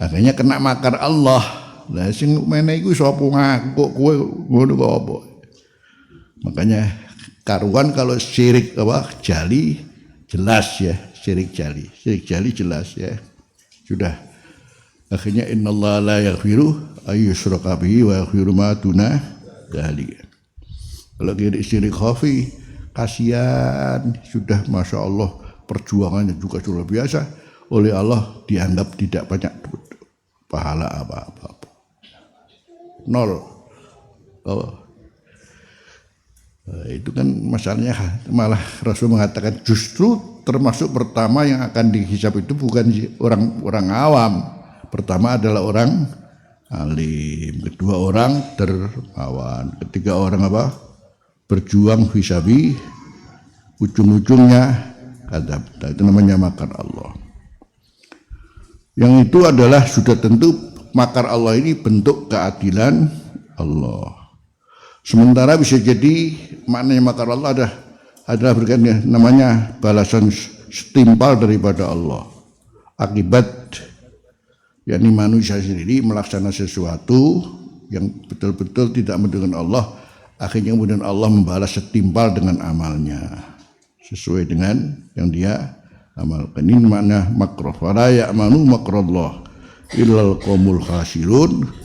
Akhirnya kena makar Allah. Lah sing meneh iku sapa ngaku kowe ngono kok apa? Makanya karuan kalau syirik apa jali jelas ya, syirik jali jelas ya. Sudah. Akhirnya innallaha la yaghfiru ayyushraka bihi wa yaghfiru ma duna dzalika. Kalau syirik khafi kasihan, sudah Masya Allah perjuangannya juga luar biasa, oleh Allah dianggap tidak banyak pahala apa-apa. Nol. Oh. Itu kan masalahnya, malah Rasul mengatakan justru termasuk pertama yang akan dihisab itu bukan orang awam. Pertama adalah orang alim, kedua orang dermawan, ketiga orang apa? Berjuang fisabi, ujung-ujungnya kadzabta. Itu namanya makar Allah. Yang itu adalah sudah tentu makar Allah ini bentuk keadilan Allah. Sementara bisa jadi maknanya makar Allah adalah berkaitan namanya balasan setimpal daripada Allah. Akibat yakni manusia sendiri melaksanakan sesuatu yang betul-betul tidak mendengar Allah, akhirnya kemudian Allah membalas setimpal dengan amalnya sesuai dengan yang dia amalkan. Ini makna makruh. Wala ya'manu makrallah illal qaumul khasirun.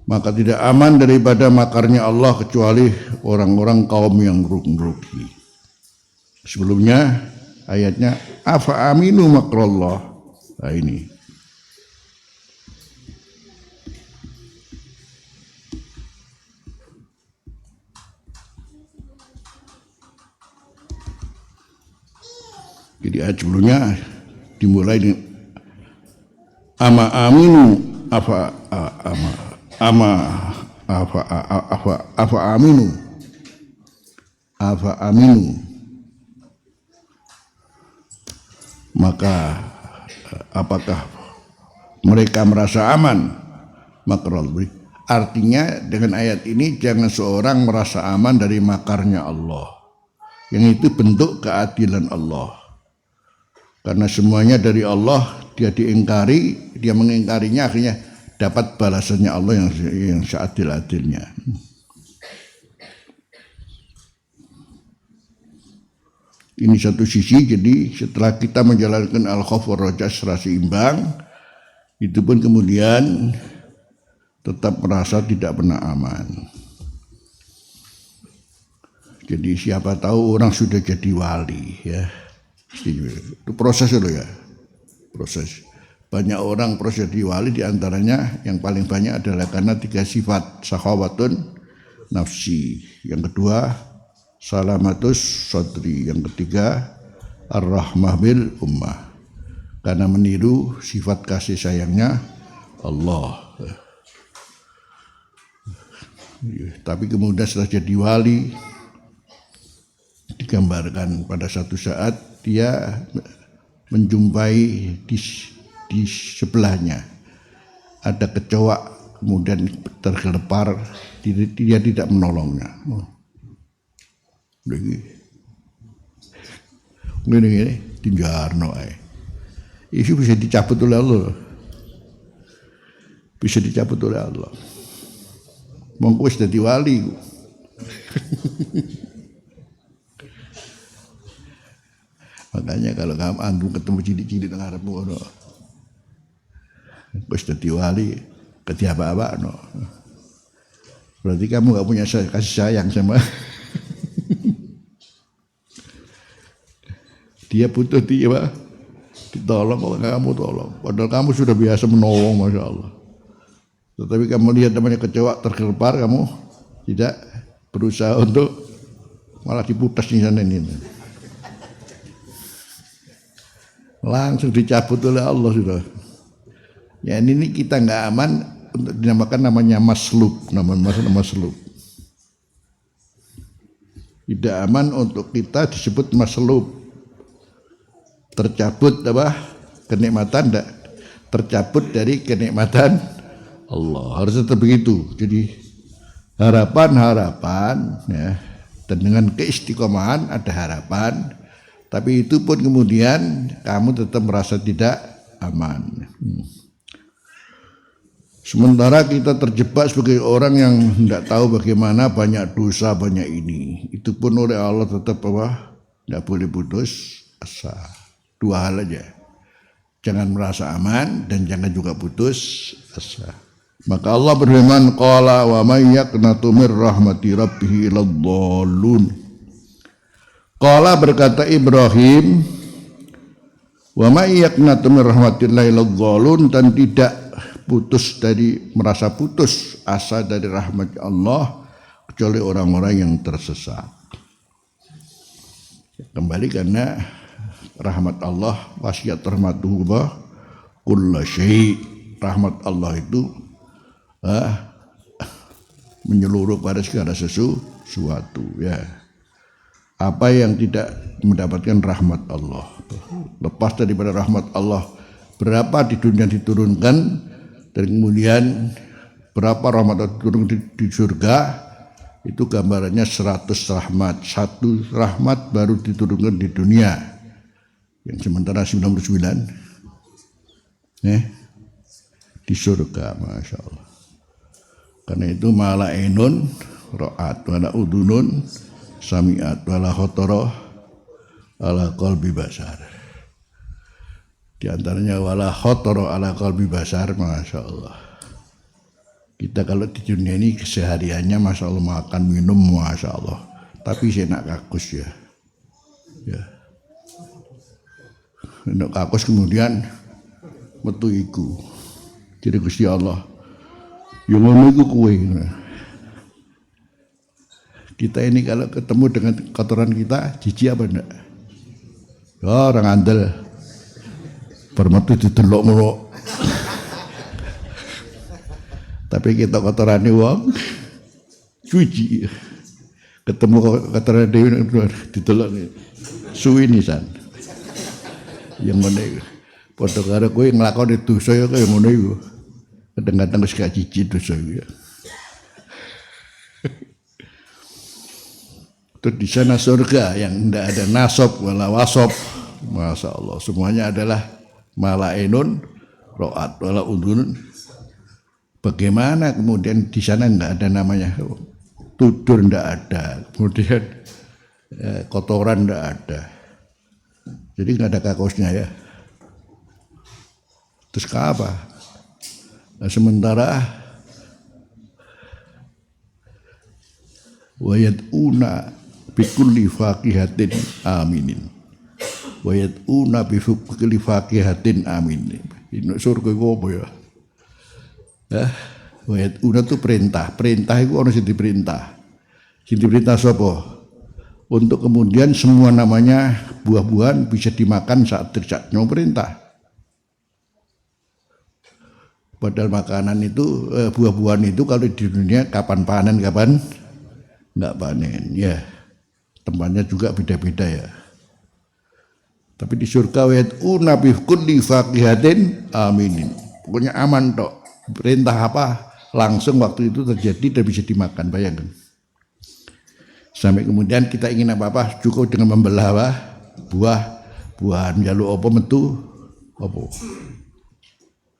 Maka tidak aman daripada makarnya Allah kecuali orang-orang kaum yang rugi. Sebelumnya ayatnya afa aminu makrallah. Nah ini. Jadi ayat sebelumnya dimulai dengan ama aminu ama afa aminu maka apakah mereka merasa aman makrul. Artinya dengan ayat ini jangan seorang merasa aman dari makarnya Allah, yang itu bentuk keadilan Allah, karena semuanya dari Allah. Dia diingkari, dia mengingkarinya, akhirnya dapat balasannya Allah yang seadil-adilnya. Ini satu sisi. Jadi setelah kita menjalankan al-khauf war raja secara seimbang, itu pun kemudian tetap merasa tidak pernah aman. Jadi siapa tahu orang sudah jadi wali, ya. Itu proses dulu ya. Proses. Banyak orang proses jadi wali, diantaranya yang paling banyak adalah karena 3 sifat: sakhawatun nafsi, yang kedua salamatus sodri, yang ketiga ar-rahmah bil ummah, karena meniru sifat kasih sayangnya Allah. Tapi kemudian setelah jadi wali, digambarkan pada satu saat dia menjumpai di sebelahnya ada kecoa, kemudian tergelepar, dia tidak menolongnya. Ini tinjarno itu bisa dicabut oleh Allah, bisa dicabut oleh Allah. Mongko wis dadi wali. Makanya kalau kamu antum ketemu cilik-cilik nang arepmu ngono, wis dadi wali, ketiapa-apa no. Berarti kamu enggak punya kasih sayang sama dia, butuh dia ditolong, kalau kamu tolong. Padahal kamu sudah biasa menolong, masya Allah. Tetapi kamu lihat namanya kecoa tergelepar, kamu tidak berusaha untuk malah diputas di sana ini. Langsung dicabut oleh Allah sudah. Ya ini kita nggak aman, untuk dinamakan namanya maslub, namanya maslub. Tidak aman untuk kita disebut maslub. Tercabut apa? Kenikmatan, enggak tercabut dari kenikmatan Allah. Harus tetap begitu. Jadi harapan ya, dan dengan keistiqomahan ada harapan. Tapi itu pun kemudian kamu tetap merasa tidak aman. Sementara kita terjebak sebagai orang yang tidak tahu bagaimana, banyak dosa, banyak ini. Itu pun oleh Allah tetap apa? Tidak boleh putus asa. 2 hal aja. Jangan merasa aman dan jangan juga putus asa. Maka Allah berfirman, qala wa may yaqnatu mir rahmati rabbih ilad-dhallun. Qala, berkata Ibrahim, wa may yaqnatu min rahmatillahi ilad-dhallun, dan tidak putus dari, merasa putus asa dari rahmat Allah kecuali orang-orang yang tersesat. Kembali karena rahmat Allah wasiat rahmatuhu kulla syai'. Rahmat Allah itu menyeluruh pada segala sesuatu, ya. Apa yang tidak mendapatkan rahmat Allah, lepas daripada rahmat Allah, berapa di dunia diturunkan, dan kemudian berapa rahmat Allah turun di surga, itu gambarannya 100 rahmat. 1 rahmat baru diturunkan di dunia, yang sementara 99 di surga, masya Allah. Karena itu mala ainun ra'at wala udunun sami'at wala khotoroh ala qalbi basar. Di antaranya wala khotoroh ala qalbi basar, masya Allah. Kita kalau di dunia ini kesehariannya masya Allah, makan minum masya Allah, tapi saya nak kakus ya. Nak kakus kemudian metu iku. Jadi Gusti Allah, yang ngono iku kowe. Kita ini kalau ketemu dengan kotoran kita, jijik apa enggak? Ya, orang andel bermetu didelok mulu. Tapi kita kotorane wong cuci. Ketemu kotorane dhewe didelok suwi nisan. Yang ngene iku. Padha karo kowe nglakoni dosa ya kaya ngono iku. Kadang-kadang wis gak jijik dosa iku ya. Terus di sana surga yang tidak ada nasab wala wasab. Masya Allah, semuanya adalah malainun ro'at wala udhunun. Bagaimana kemudian di sana enggak ada namanya tudur, enggak ada, kemudian kotoran enggak ada, jadi enggak ada kakusnya ya. Terus ke apa? Nah, sementara wayatuna bikulli faqihatin aminin, wayatuna bikulli faqihatin aminin. Ini surga itu apa ya? Wayatuna itu perintah itu orang yang diperintah. Yang diperintah siapa? Untuk kemudian semua namanya buah-buahan bisa dimakan saat terjadinya perintah. Padahal makanan itu, buah-buahan itu kalau di dunia kapan panen, kapan enggak panen. Ya, tempatnya juga beda-beda ya. Tapi di surga wayatuna bikulli faqihatin aminin. Pokoknya aman tok. Perintah apa langsung waktu itu terjadi dan bisa dimakan, bayangkan. Sampai kemudian kita ingin apa-apa cukup dengan membelah apa? Buah-buahan jaluk apa metu apa?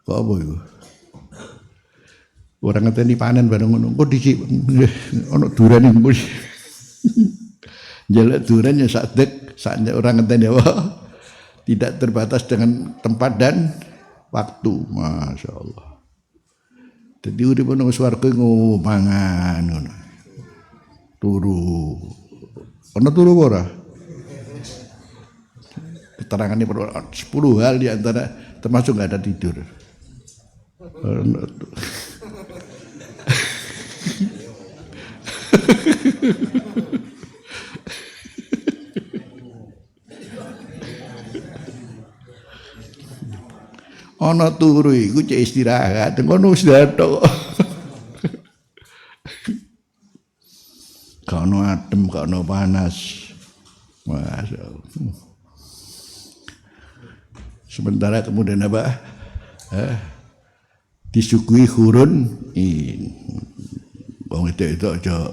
Kok apa itu? Orang ngeteni panen bareng ngono. Kok dicik ono durane mbok. Jaluk duran ya sakdek orang ngeteni apa? Tidak terbatas dengan tempat dan waktu. Masya Allah. Jadi urip nang swarga mangan ngono. Turu. Ana turu ora? Keterangannya 10 hal di antara termasuk enggak ada tidur. Ana turu iku cek istirahat, ngono istirahat tok. Kono adem, kono panas. Masya Allah. Sementara kemudian apa? Disuguhi hurun in. Wong itu aja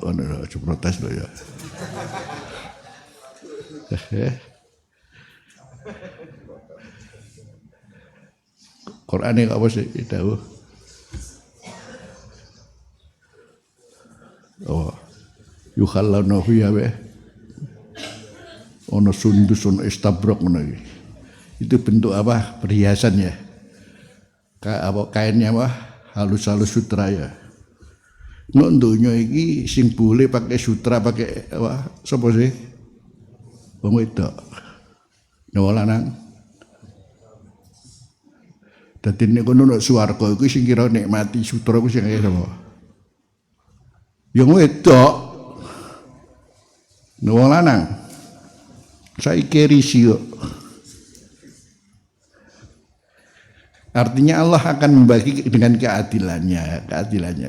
protes loh ya. Quran ini apa sih tahu? Oh, yukhallawna fiha wa ono sundus ono istabrok ngono iki. Itu bentuk apa? Perhiasan ya. Kainnya apa? Halus-halus sutra ya. Nek donya iki sing boleh pakai sutra pakai apa? Sapa sih? Wong wedok. Nyawa lanang. Dadi nek kono nek swarga iku sing kira nikmati sutra ku sing kaya sapa? Yang wedok. Nek wong lanang. Saiki risi kok. Artinya Allah akan membagi dengan keadilannya.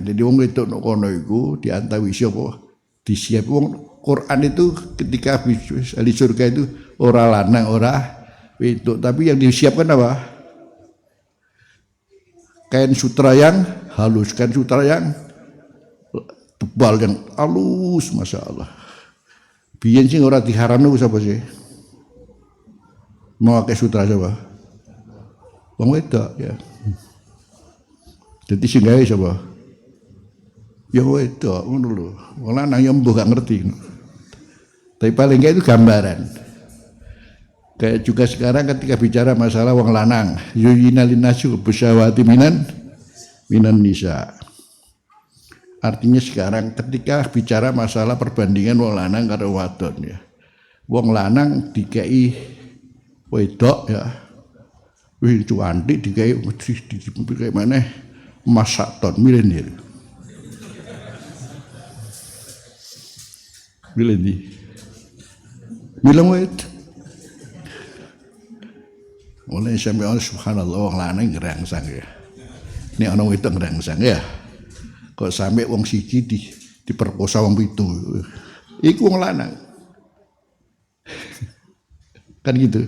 Jadi wong wedok nek kono iku diantawisi apa? Disiap wong Quran itu ketika ahli surga itu ora lanang, ora wedok, tapi yang disiapkan apa? Kain sutra yang halus, kain sutra yang tebal, yang halus, masya Allah. Biyen sing ora diharamno sapa sih? Mau pakai sutra coba? Wong wedok ya. Jadi sing gawe sapa? Ya wedok ngono lho. Wong lanang ya mbuh gak ngerti. Tapi paling enggak itu gambaran. Kayak juga sekarang ketika bicara masalah wong lanang, yuyina linnasu bisyahawati minan nisa. Artinya sekarang ketika bicara masalah perbandingan wong lanang karo wadon ya. Wong lanang dikai wedok ya. Wih cuantik dikai kayak mana? Masak ton milenial. Bilang wedok. Oleh sampai Allah subhanallah wong lanang ngerangsang ya. Ini ana wedok ngerangsang ya. Kok sampai wong siji diperkosa wong pitu. Iku wong lanang. Kan gitu.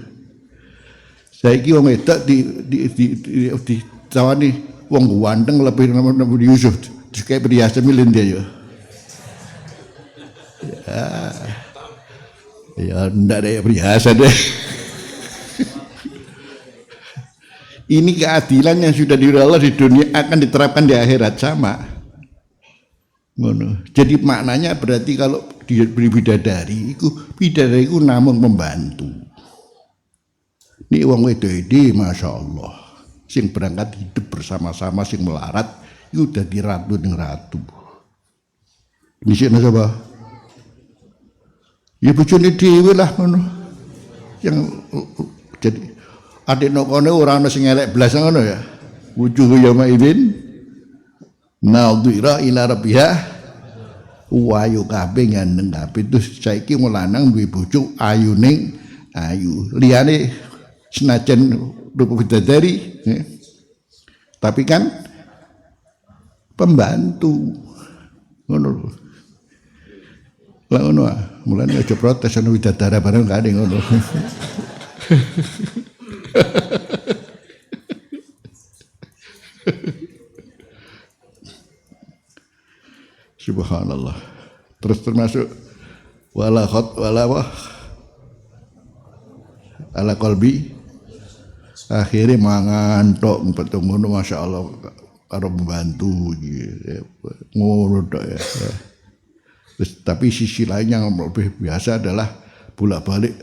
Saiki wong wedok di tawani wong ganteng lebih Nabi Yusuf. Terus kayak perhiasan milih dia ya. Ya ndak ada perhiasan deh. Ini keadilan yang sudah diberi Allah di dunia akan diterapkan di akhirat sama. Ngono. Jadi maknanya berarti kalau diberi bidadari itu namun membantu. Ini wong wedok iki masyaallah. Sing berangkat hidup bersama-sama sing melarat itu dadi ratu ning ratu. Ini sing sapa? Ya bojone dhewe lah ngono. Yang jadi adik nokone ora ana sing elek blas ngono ya. Wujuh yauma idzin nadhira ila rabbiha wayu kabeh ngandeng kabeh terus saiki wong lanang duwe bojo ayuning ayu. Liyane senajan rupa bidadari tapi kan pembantu ngono lho. Lah ngono ah, mulane aja protes ana widadara bareng gak ada ngono. Subhanallah. Terus termasuk wala ala qalbi akhirnya mangan tok ngono masyaallah karo membantu gitu. Ngono tok ya. Terus, tapi sisi lain yang lebih biasa adalah bolak-balik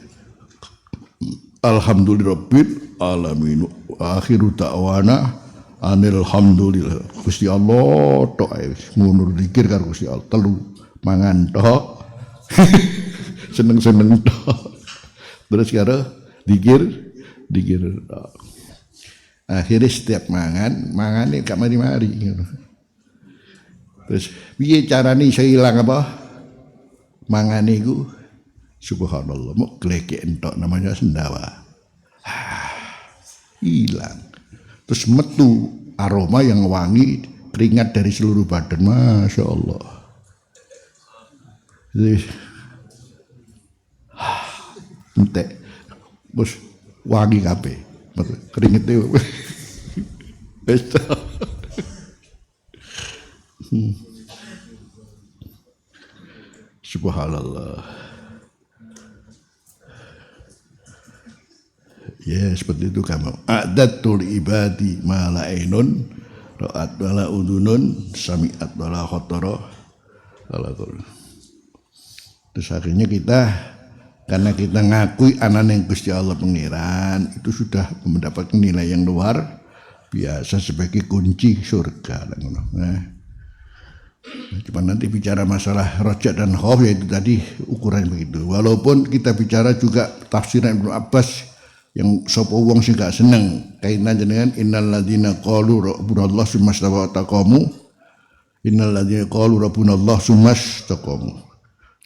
alhamdulillahirabbil alamin akhiru ta'wana alhamdulillah Gusti Allah tok ngono zikir karo Gusti Allah telu mangan tok seneng-seneng tok terus karo zikir tok. Akhirnya setiap mangane gak mari-mari ngono. Terus piye carane iso ilang apa mangane iku subhanallah mau glekek entok namanya sendawa. Hilang. Terus metu aroma yang wangi keringat dari seluruh badan. Masya Allah. Entek. Bos wangi kabeh. Keringetnya wis. Subhanallah. Ya seperti itu kamu. A'datul ibadi ma la ainun ra'at wala udunun sami'at wala khatara ala qul. Terus akhirnya kita karena kita ngakui anak Gusti Allah pengiran itu sudah mendapat nilai yang luar biasa sebagai kunci surga. Nah, cuma nanti bicara masalah rojak dan khauf yaitu tadi ukuran begitu. Walaupun kita bicara juga tafsiran Ibnu Abbas yang sapa wong sing gak seneng kaitan dengan innal ladzina qalu rabbunallah summa taqamu innal ladzina qalu rabbunallah summa taqamu.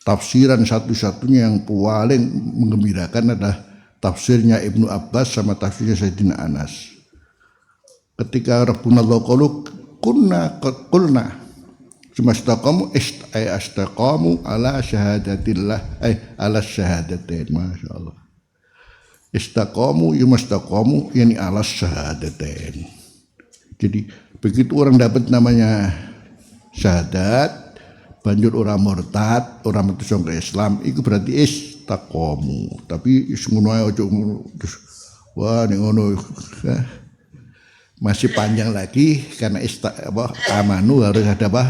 Tafsiran satu-satunya yang paling menggembirakan adalah tafsirnya Ibnu Abbas sama tafsirnya Sayyidina Anas. Ketika rabbunallah qalu qulna sumastaqamu istaqamu ala syahadatillah ala syahadatain masyaallah. Istaqamu yumastaqamu yani ala syahadatain. Jadi begitu orang dapat namanya syahadat banjur orang murtad, orang metu saka Islam iku berarti istaqamu. Tapi ngono ae aja terus wah ning ngono masih panjang lagi karena amanu harus ada apa?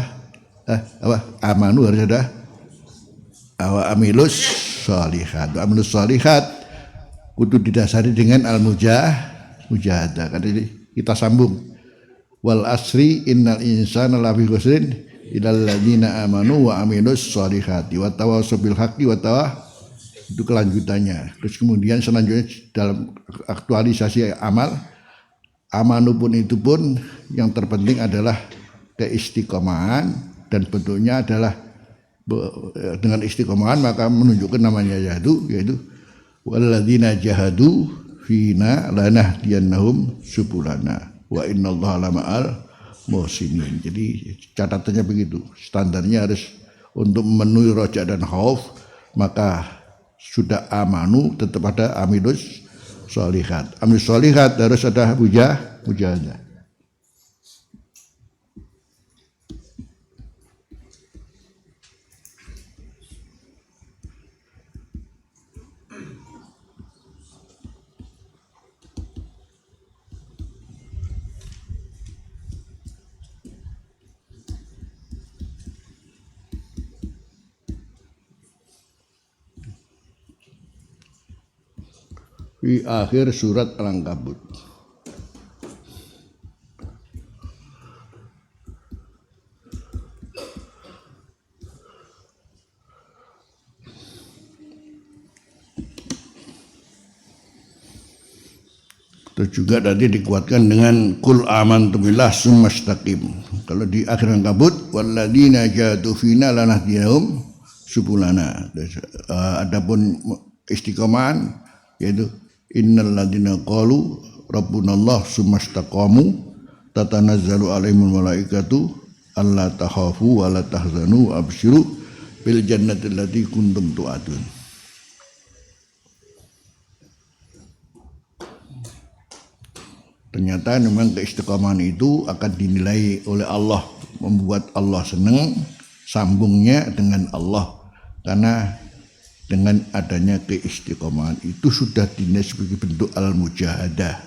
Amanu harus ada amilus shalihat. Amilus shalihat kudu didasari dengan mujahadah. Kan kita sambung. Wal asri innal insana lafi khusrin illal ladzina amanu wa amilus shalihati wa tawassaw bil haqqi wa itu kelanjutannya. Terus kemudian selanjutnya dalam aktualisasi amal amanu pun itu pun yang terpenting adalah keistiqomahan dan bentuknya adalah dengan istiqomahan maka menunjukkan namanya yaitu walladzina jahadu fina lanahdiyannahum subulana wa innallaha lama'al muhsinin. Jadi catatannya begitu. Standarnya harus untuk memenuhi roja dan khauf, maka sudah amanu tetap ada amilus sholihat. Amilus sholihat harus ada mujahadah. Di akhir surat Al-Ankabut. Itu juga tadi dikuatkan dengan kul amantu billah summastaqim. Kalau di akhir Ankabut walladzina jahadu fina lanahdiyahum subulana. Adapun istiqomahan yaitu innal ladzina qalu rabbunallah summastaqamu tatanazzalu alaihimul malaikatu alla takhafu wa la tahzanu absyiru bil jannati allati kuntum tu'adun. Ternyata memang keistiqomahan itu akan dinilai oleh Allah, membuat Allah senang, sambungnya dengan Allah. Karena dengan adanya keistiqomahan itu sudah dinilai sebagai bentuk al-mujahadah.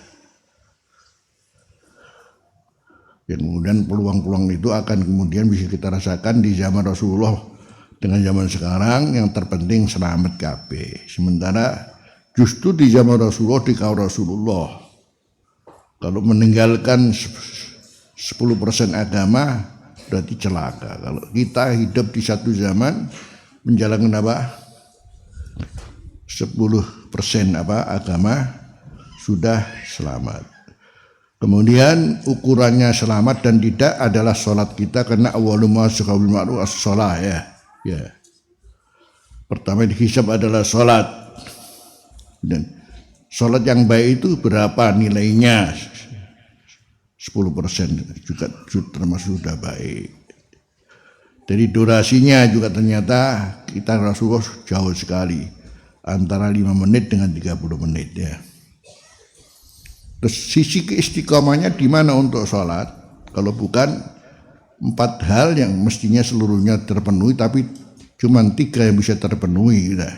Dan kemudian peluang-peluang itu akan kemudian bisa kita rasakan di zaman Rasulullah dengan zaman sekarang. Yang terpenting selamat kabeh. Sementara justru di zaman Rasulullah, di kaum Rasulullah, kalau meninggalkan 10% agama berarti celaka. Kalau kita hidup di satu zaman menjalankan apa? 10% agama sudah selamat. Kemudian ukurannya selamat dan tidak adalah sholat kita, karena awwalu ma syaqabil ma'ruf as-shalah ya. Pertama dihisab adalah sholat. Dan sholat yang baik itu berapa nilainya? 10% juga termasuk sudah baik. Dari durasinya juga ternyata kita Rasulullah jauh sekali, antara 5 menit dengan 30 menit ya. Terus sisi keistiqomahnya di mana untuk sholat? Kalau bukan 4 hal yang mestinya seluruhnya terpenuhi, tapi cuma 3 yang bisa terpenuhi gitu.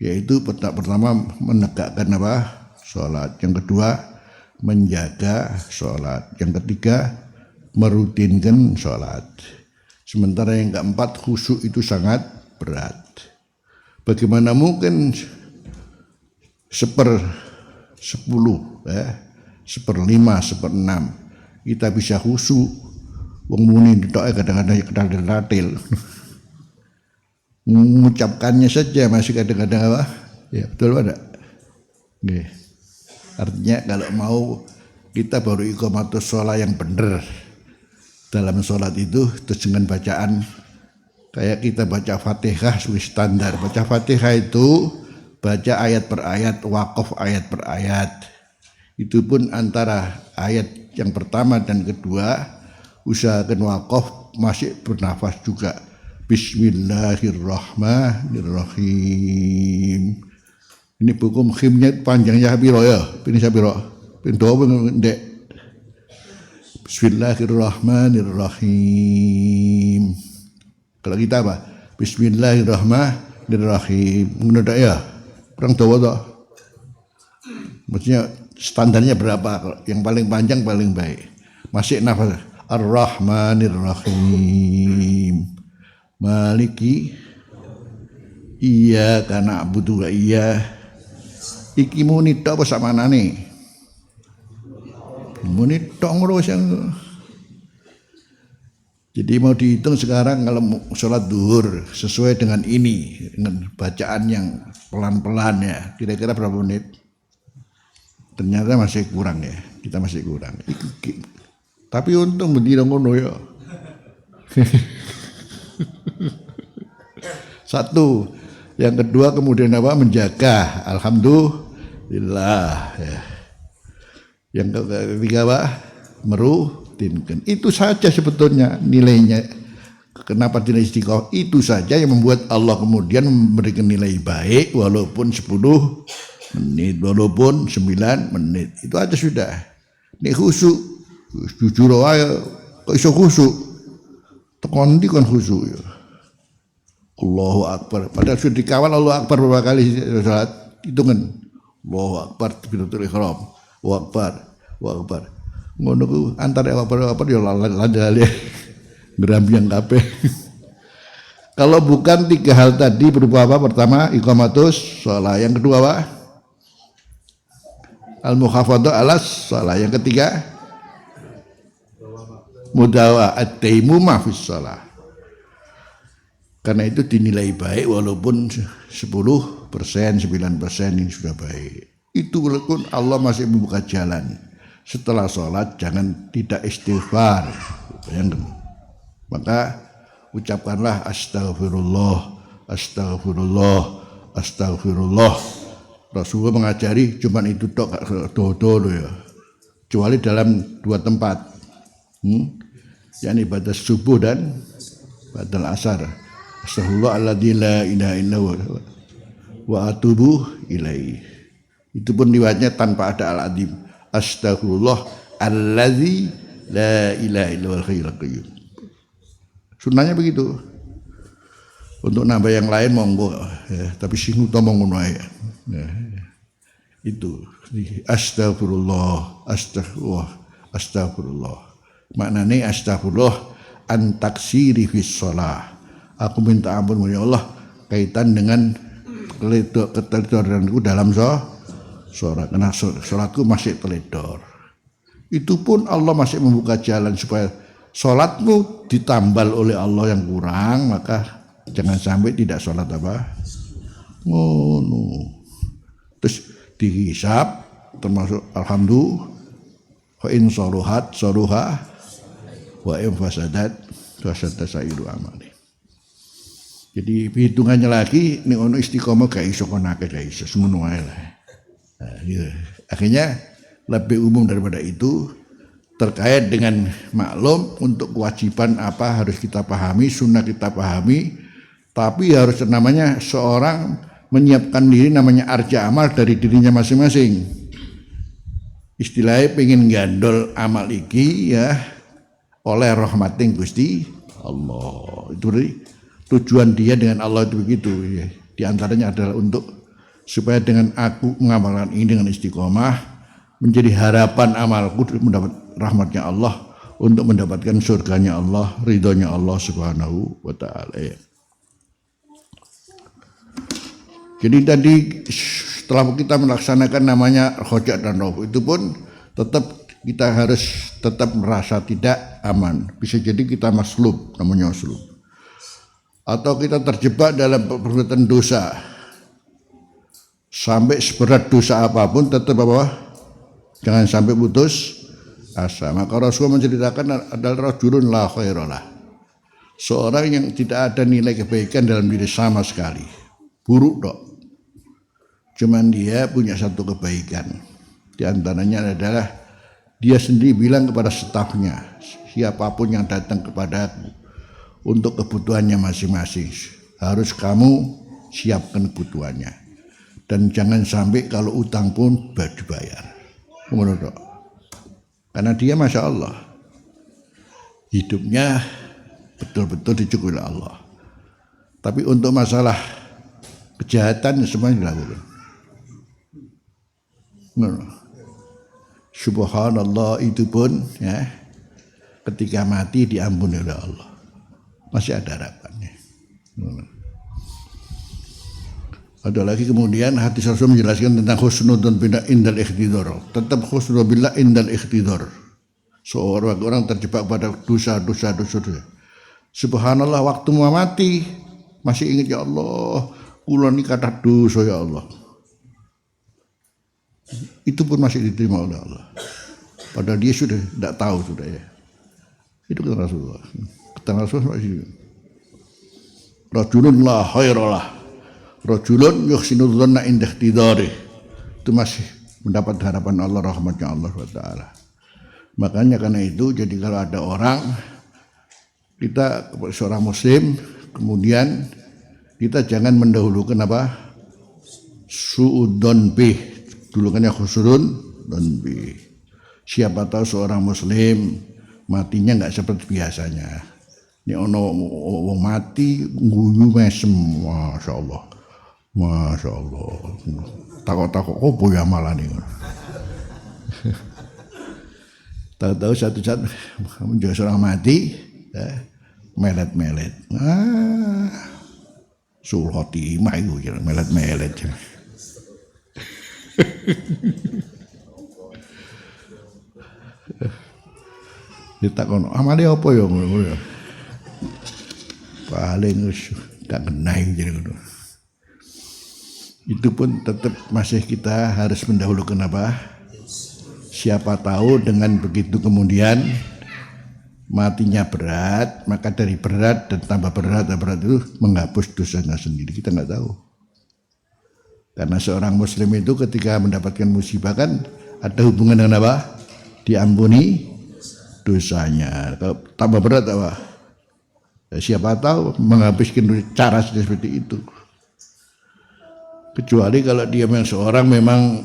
Yaitu pertama menegakkan apa? Sholat. Yang kedua menjaga sholat. Yang ketiga merutinkan sholat. Sementara yang keempat khusyuk itu sangat berat. Bagaimana mungkin 1/10, 1/5, 1/6 kita bisa khusyuk? Wong muni tok kadang-kadang kedatil-datil. Mengucapkannya saja masih kadang-kadang apa? Ya betul ada. Nggih. Artinya kalau mau kita baru iqamatus sholat yang benar dalam sholat itu, terus dengan bacaan kayak kita baca Fatihah standar. Baca Fatihah itu baca ayat per ayat, waqaf ayat per ayat. Itu pun antara ayat yang pertama dan kedua usahakan waqaf masih bernafas juga. Bismillahirrahmanirrahim. Ini buku khimnya panjangnya piro ya? Ini sapiro? Pindho ndek. Bismillahirrahmanirrahim. Kalau kita apa? Bismillahirrahmanirrahim. Ngono tok ya? Kurang dawa toh. Maksudnya standarnya berapa? Yang paling panjang paling baik. Masih nafas. Ar-Rahmanirrahim. Maliki iya karena butuh iya. Iki muni tok apa samanane? Muni tok ngono wis. Jadi mau dihitung sekarang kalau sholat duhur sesuai dengan ini, dengan bacaan yang pelan-pelan ya, kira-kira berapa menit? Ternyata masih kurang ya, kita masih kurang. Tapi untung bendina ngono ya. Satu. Yang kedua kemudian apa? Menjaga. Alhamdulillah ya. Yang ketiga apa? batinkan. Itu saja sebetulnya nilainya. Kenapa tidak istiqomah? Itu saja yang membuat Allah kemudian memberikan nilai baik walaupun 10 menit, walaupun 9 menit. Itu aja sudah. Nek khusyuk, jujur wae kok iso khusyuk. Tekan ndi kon khusyuk ya. Allahu Akbar. Padahal sudah dikawal Allahu Akbar berapa kali salat? Hitungan. Allahu Akbar takbiratul ihram. Allahu Akbar. Allahu Akbar. Ngono ku antara Allahu Akbar ya lali-lali. Gerambiang kabeh. Kalau bukan 3 hal tadi berupa apa? Pertama, iqamatus shalah. Yang kedua apa? Al-mukhafadhah alas shalah. Yang ketiga, mudawa at-taimumah fis shalah. Karena itu dinilai baik walaupun 10%, 9% ini sudah baik. Itu walaupun Allah masih membuka jalan. Setelah sholat jangan tidak istighfar. Bayangkan. Maka ucapkanlah astagfirullah, astagfirullah, astagfirullah. Rasulullah mengajari cuman itu tok dodo ya. Kecuali dalam 2 tempat. yakni pada subuh dan badal asar. Astagfirullahaladzzi la ilaha illallah wa atubu ilaih. Itu pun riwayatnya tanpa ada al-azim. Astagfirullah alladzi la ilaha illallah hayyul qayyum. Sunnahnya begitu. Untuk nambah yang lain monggo ya, tapi sing utama ngono ae. Ya. Itu astagfirullah, astagfirullah, astagfirullah. Maknanya astagfirullah an taksiri fis shalah. Aku minta ampun ya Allah kaitan dengan keteledoranku dalam sholat. Karena sholatku masih teledor. Itu pun Allah masih membuka jalan supaya sholatmu ditambal oleh Allah yang kurang, maka jangan sampai tidak sholat apa? Ngono. Terus dihisab termasuk alhamdulillah wa in saluhat saluha wa in fasadat fasada sairu amali. Jadi hitungannya lagi nek ono istiqomah gak iso konake gak iso semono wae lah. Nah, gitu. Akhirnya lebih umum daripada itu terkait dengan maklum untuk kewajiban apa harus kita pahami, sunnah kita pahami, tapi harus namanya seorang menyiapkan diri namanya arja amal dari dirinya masing-masing. Istilahnya pengen gandol amal iki ya oleh rahmating Gusti Allah. Itu tujuan dia dengan Allah itu begitu ya. Di antaranya adalah untuk supaya dengan aku mengamalkan ini dengan istiqomah menjadi harapan amalku mendapat rahmatnya Allah untuk mendapatkan surganya Allah, ridhonya Allah Subhanahu wa taala. Jadi tadi setelah kita melaksanakan namanya khojak dan roh itu pun tetap kita harus tetap merasa tidak aman. Bisa jadi kita maslub, namanya maslub. Atau kita terjebak dalam perbuatan dosa. Sampai seberat dosa apapun tetap apa? Jangan sampai putus asa. Maka Rasulullah menceritakan adalah rajulun la khairalah. Seorang yang tidak ada nilai kebaikan dalam diri sama sekali. Buruk dok. Cuman dia punya satu kebaikan. Di antaranya adalah dia sendiri bilang kepada stafnya, siapapun yang datang kepadaku untuk kebutuhannya masing-masing, harus kamu siapkan kebutuhannya. Dan jangan sampai kalau utang pun dibayar. Kemudian dok. Karena dia Masya Allah hidupnya betul-betul dicukupi oleh Allah. Tapi untuk masalah kejahatan semuanya dilakukan. Subhanallah itu pun ya ketika mati diampuni oleh Allah. Masih ada harapannya. Ada lagi kemudian hadis Rasul menjelaskan tentang husnudzon billah indal ikhtidar. Tetap husnudzon billah indal ikhtidar. Seorang orang terjebak pada dosa. Subhanallah waktu mau mati masih ingat ya Allah, kula niki kathah dosa ya Allah. Itu pun masih diterima oleh Allah. Padahal dia sudah tidak tahu sudah ya. Itu kata Rasulullah. Kata Rasulullah masih. Rajulun la khairalah. Rajulun yuhsinu dzanna inda ikhtidari. Itu masih mendapat harapan Allah, rahmatnya Allah SWT. Makanya karena itu, jadi kalau ada orang, kita seorang muslim, kemudian kita jangan mendahulukan apa? Su'udon bih, dulukannya khusrun dan bih. Siapa tahu seorang muslim matinya nggak seperti biasanya. Ini ono wong mati guyu mesem, masya Allah, masya Allah. Takut-takut apa ya malah nih. Tahu-tahu satu saat menjadi seorang mati, melet-melet. Sul khotimah itu melet-melet. Ditakon amale apa ya ngono ya. Paling gak kena jadi ngono. Itu pun tetap masih kita harus mendahulukan apa? Siapa tahu dengan begitu kemudian matinya berat, maka dari berat dan tambah berat itu menghapus dosanya sendiri. Kita nggak tahu. Karena seorang muslim itu ketika mendapatkan musibah kan ada hubungan dengan apa? Diampuni dosanya. Kalau tambah berat apa? Ya, siapa tahu menghabiskan cara seperti itu. Kecuali kalau dia memang seorang memang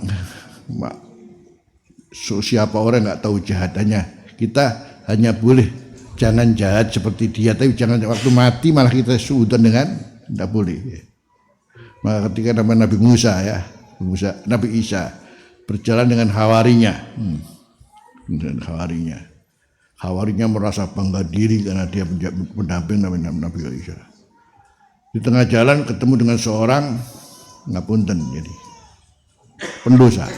siapa orang nggak tahu jahatannya. Kita hanya boleh jangan jahat seperti dia, tapi jangan waktu mati malah kita suudzon dengan tidak boleh. Maka ketika Nabi Musa Nabi Isa berjalan dengan hawarinya, hawarinya merasa bangga diri karena dia pendamping Nabi Isa. Di tengah jalan ketemu dengan seorang ngapunten, jadi pendosa.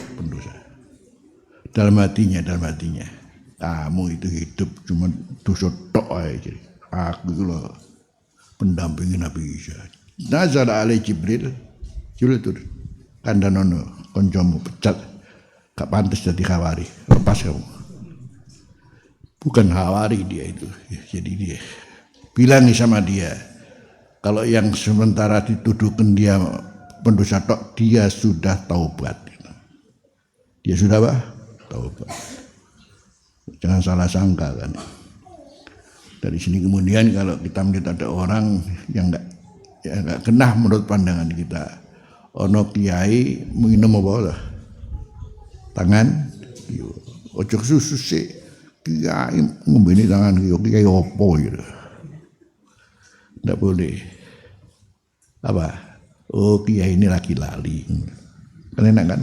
Dalam hatinya, kamu itu hidup cuma dosa tok aja. Aku itu loh pendamping Nabi Isa. Nazala alai Jibril turun. Kandanono koncomu pecat. Gak pantas jadi hawari. Lepas kamu. Bukan hawari dia itu. Jadi dia bilang sama dia, kalau yang sementara dituduhkan dia pendosa tok, dia sudah taubat. Dia sudah apa? Taubat. Jangan salah sangka kan. Dari sini kemudian kalau kita melihat ada orang yang enggak kena menurut pandangan kita, ono kiai minum apa lah? Tangan, ojo susu sih kiai ngombeni tangan kiai opo gitu. Enggak boleh. Apa? Oh kiai ini lagi lali. Kan enak kan?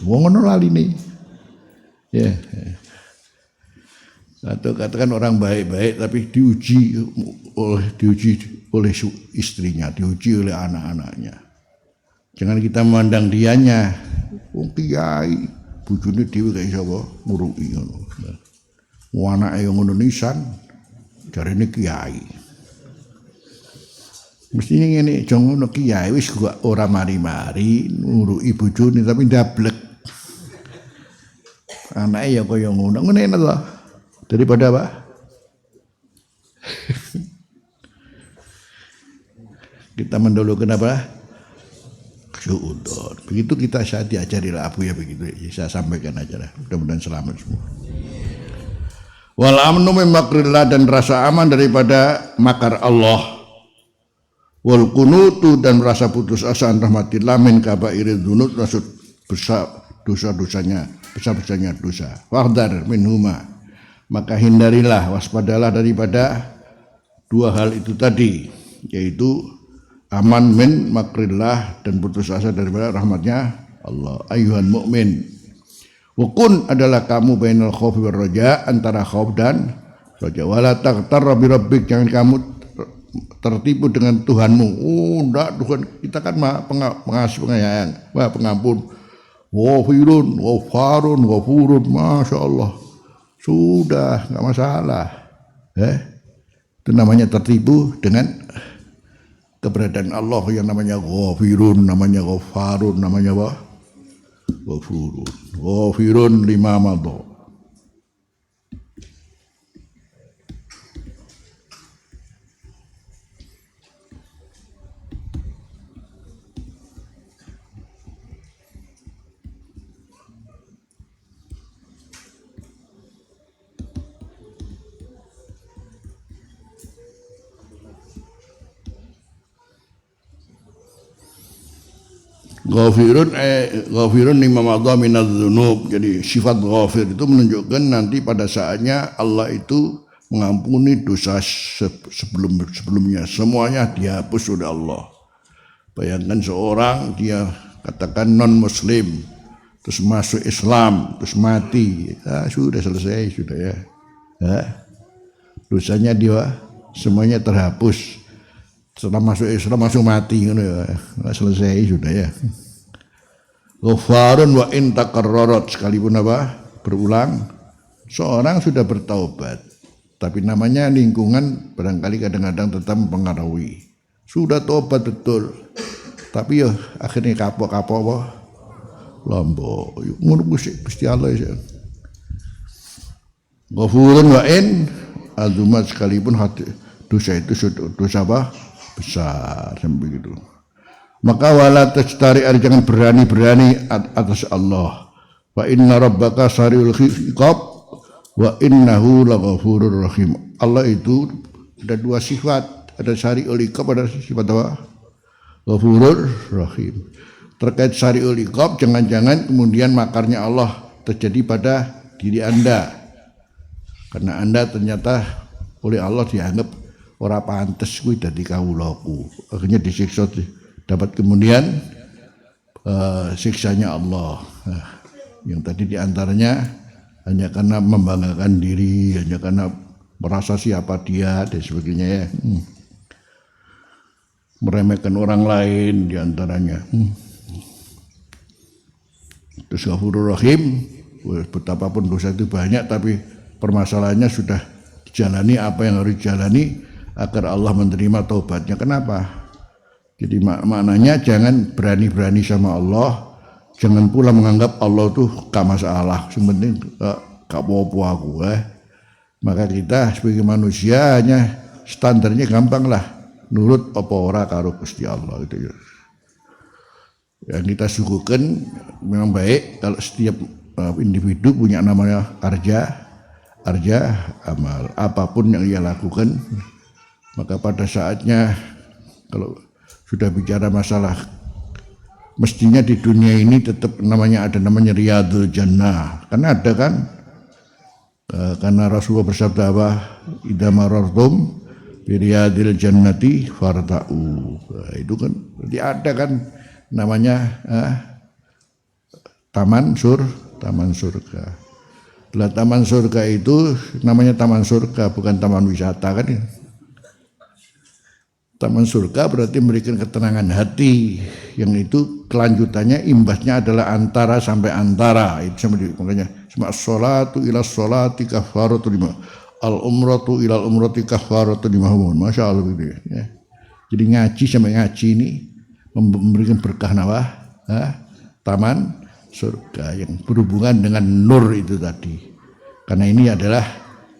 Wong ono lali nih. Ya. Atau katakan orang baik-baik tapi diuji oleh istrinya, diuji oleh anak-anaknya. Jangan kita memandang dianya, wong kiai, bojone dhewe gak iso apa nguruki ngono. Wong anake yo ngono nisan, jarene kiai. Mestinya ngene, aja ngono kiai wis gak ora mari-mari nguruki bojone tapi ndablek. Anake ya kaya ngono, ngene lho. Daripada apa? Kita mendahulukan apa? Suudzon. Begitu kita saat diajari lah Abu ya begitu. Saya sampaikan aja lah. Mudah-mudahan selamat semua. Wal amnu min makrillah, dan rasa aman daripada makar Allah. Wal kunutu, dan merasa putus asa an rahmatillah min kabairid dzunub, maksud besar dosa-dosanya, besar-besarnya dosa. Wahdar minhuma, maka hindarilah, waspadalah daripada dua hal itu tadi, yaitu aman min makrillah dan putus asa daripada rahmatnya Allah. Ayuhan mukmin, wukun adalah kamu bainal khaufi war raja, antara khauf dan raja. Wala taghtarra bi rabbik, jangan kamu tertipu dengan Tuhanmu. Oh enggak, Tuhan kita kan pengasih penyayang, pengampun. Wafirun, wafarun, wafurun, masya Allah. Sudah, nggak masalah. Itu namanya tertipu dengan keberadaan Allah yang namanya Ghafirun, namanya Ghafarun, namanya apa? Ghafurun. Ghafirun lima madha. Ghafirun lima madha minadz dzunub. Jadi sifat ghafir itu menunjukkan nanti pada saatnya Allah itu mengampuni dosa sebelumnya. Semuanya dihapus oleh Allah. Bayangkan seorang dia katakan non muslim terus masuk Islam terus mati, sudah selesai sudah ya. Dosanya dia semuanya terhapus. Setelah masuk Islam langsung mati gitu ya. Selesai sudah ya. Ghafarun wa in takarrarat, sekalipun apa? Berulang. Seorang sudah bertaubat, tapi namanya lingkungan barangkali kadang-kadang tetap mempengaruhi. Sudah taubat betul, tapi ya akhirnya kapok-kapok apa? Lombok. Ngono Gusti Allah ya. Ghafurun wa in azumat, sekalipun hati dosa itu dosa apa? Besar sampai begitu. Maka wala tastari, jangan berani-berani atas Allah. Wa inna rabbaka sariul iqab wa innahu laghafurur rahim. Allah itu ada dua sifat, ada sariul iqab, ada sifat apa? Ghafurur rahim. Terkait sariul iqab, jangan-jangan kemudian makarnya Allah terjadi pada diri Anda. Karena Anda ternyata oleh Allah dianggap ora pantes kuwi dadi kawulaku, akhirnya disiksa, dapat kemudian siksanya Allah. Yang tadi diantaranya hanya karena membanggakan diri, hanya karena merasa siapa dia dan sebagainya ya. Meremehkan orang lain diantaranya. Terus Ghafurur Rahim, betapapun dosa itu banyak, tapi permasalahannya sudah dijalani apa yang harus dijalani agar Allah menerima taubatnya. Kenapa? Jadi maknanya jangan berani-berani sama Allah, jangan pula menganggap Allah tuh gak masalah, yang penting gak apa-apa aku. Maka kita sebagai manusia hanya standarnya gampang lah, nurut apa ora karo Gusti Allah itu ya. Yang kita suguhkan memang baik kalau setiap individu punya namanya arja amal, apapun yang ia lakukan. Maka pada saatnya kalau sudah bicara masalah, mestinya di dunia ini tetap ada namanya riyadul jannah. Karena ada kan, karena Rasulullah bersabda apa? Idza marartum bi riyadil jannati farta'u. Itu kan berarti ada kan namanya taman surga. Lah taman surga itu namanya taman surga, bukan taman wisata kan ya. Taman surga berarti memberikan ketenangan hati, yang itu kelanjutannya imbasnya adalah antara sampai antara. Itu makanya sholatu ila sholati kafaratu lima, al umratu ila umrati kafaratu lima. Masya Allah gitu ya. Jadi ngaji sampai ngaji ini memberikan berkah taman surga yang berhubungan dengan nur itu tadi. Karena ini adalah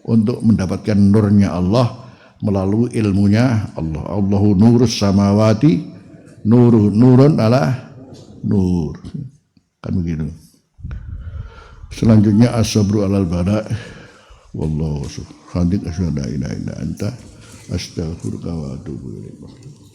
untuk mendapatkan nurnya Allah melalui ilmunya Allah. Allahu nurus samawati nurun ala nur. Kan begitu. Selanjutnya as-sabru alal bala. Wallahu subhanahu wa ta'ala, asyhadu an la ilaha illa anta astaghfiruka wa atubu ilaik.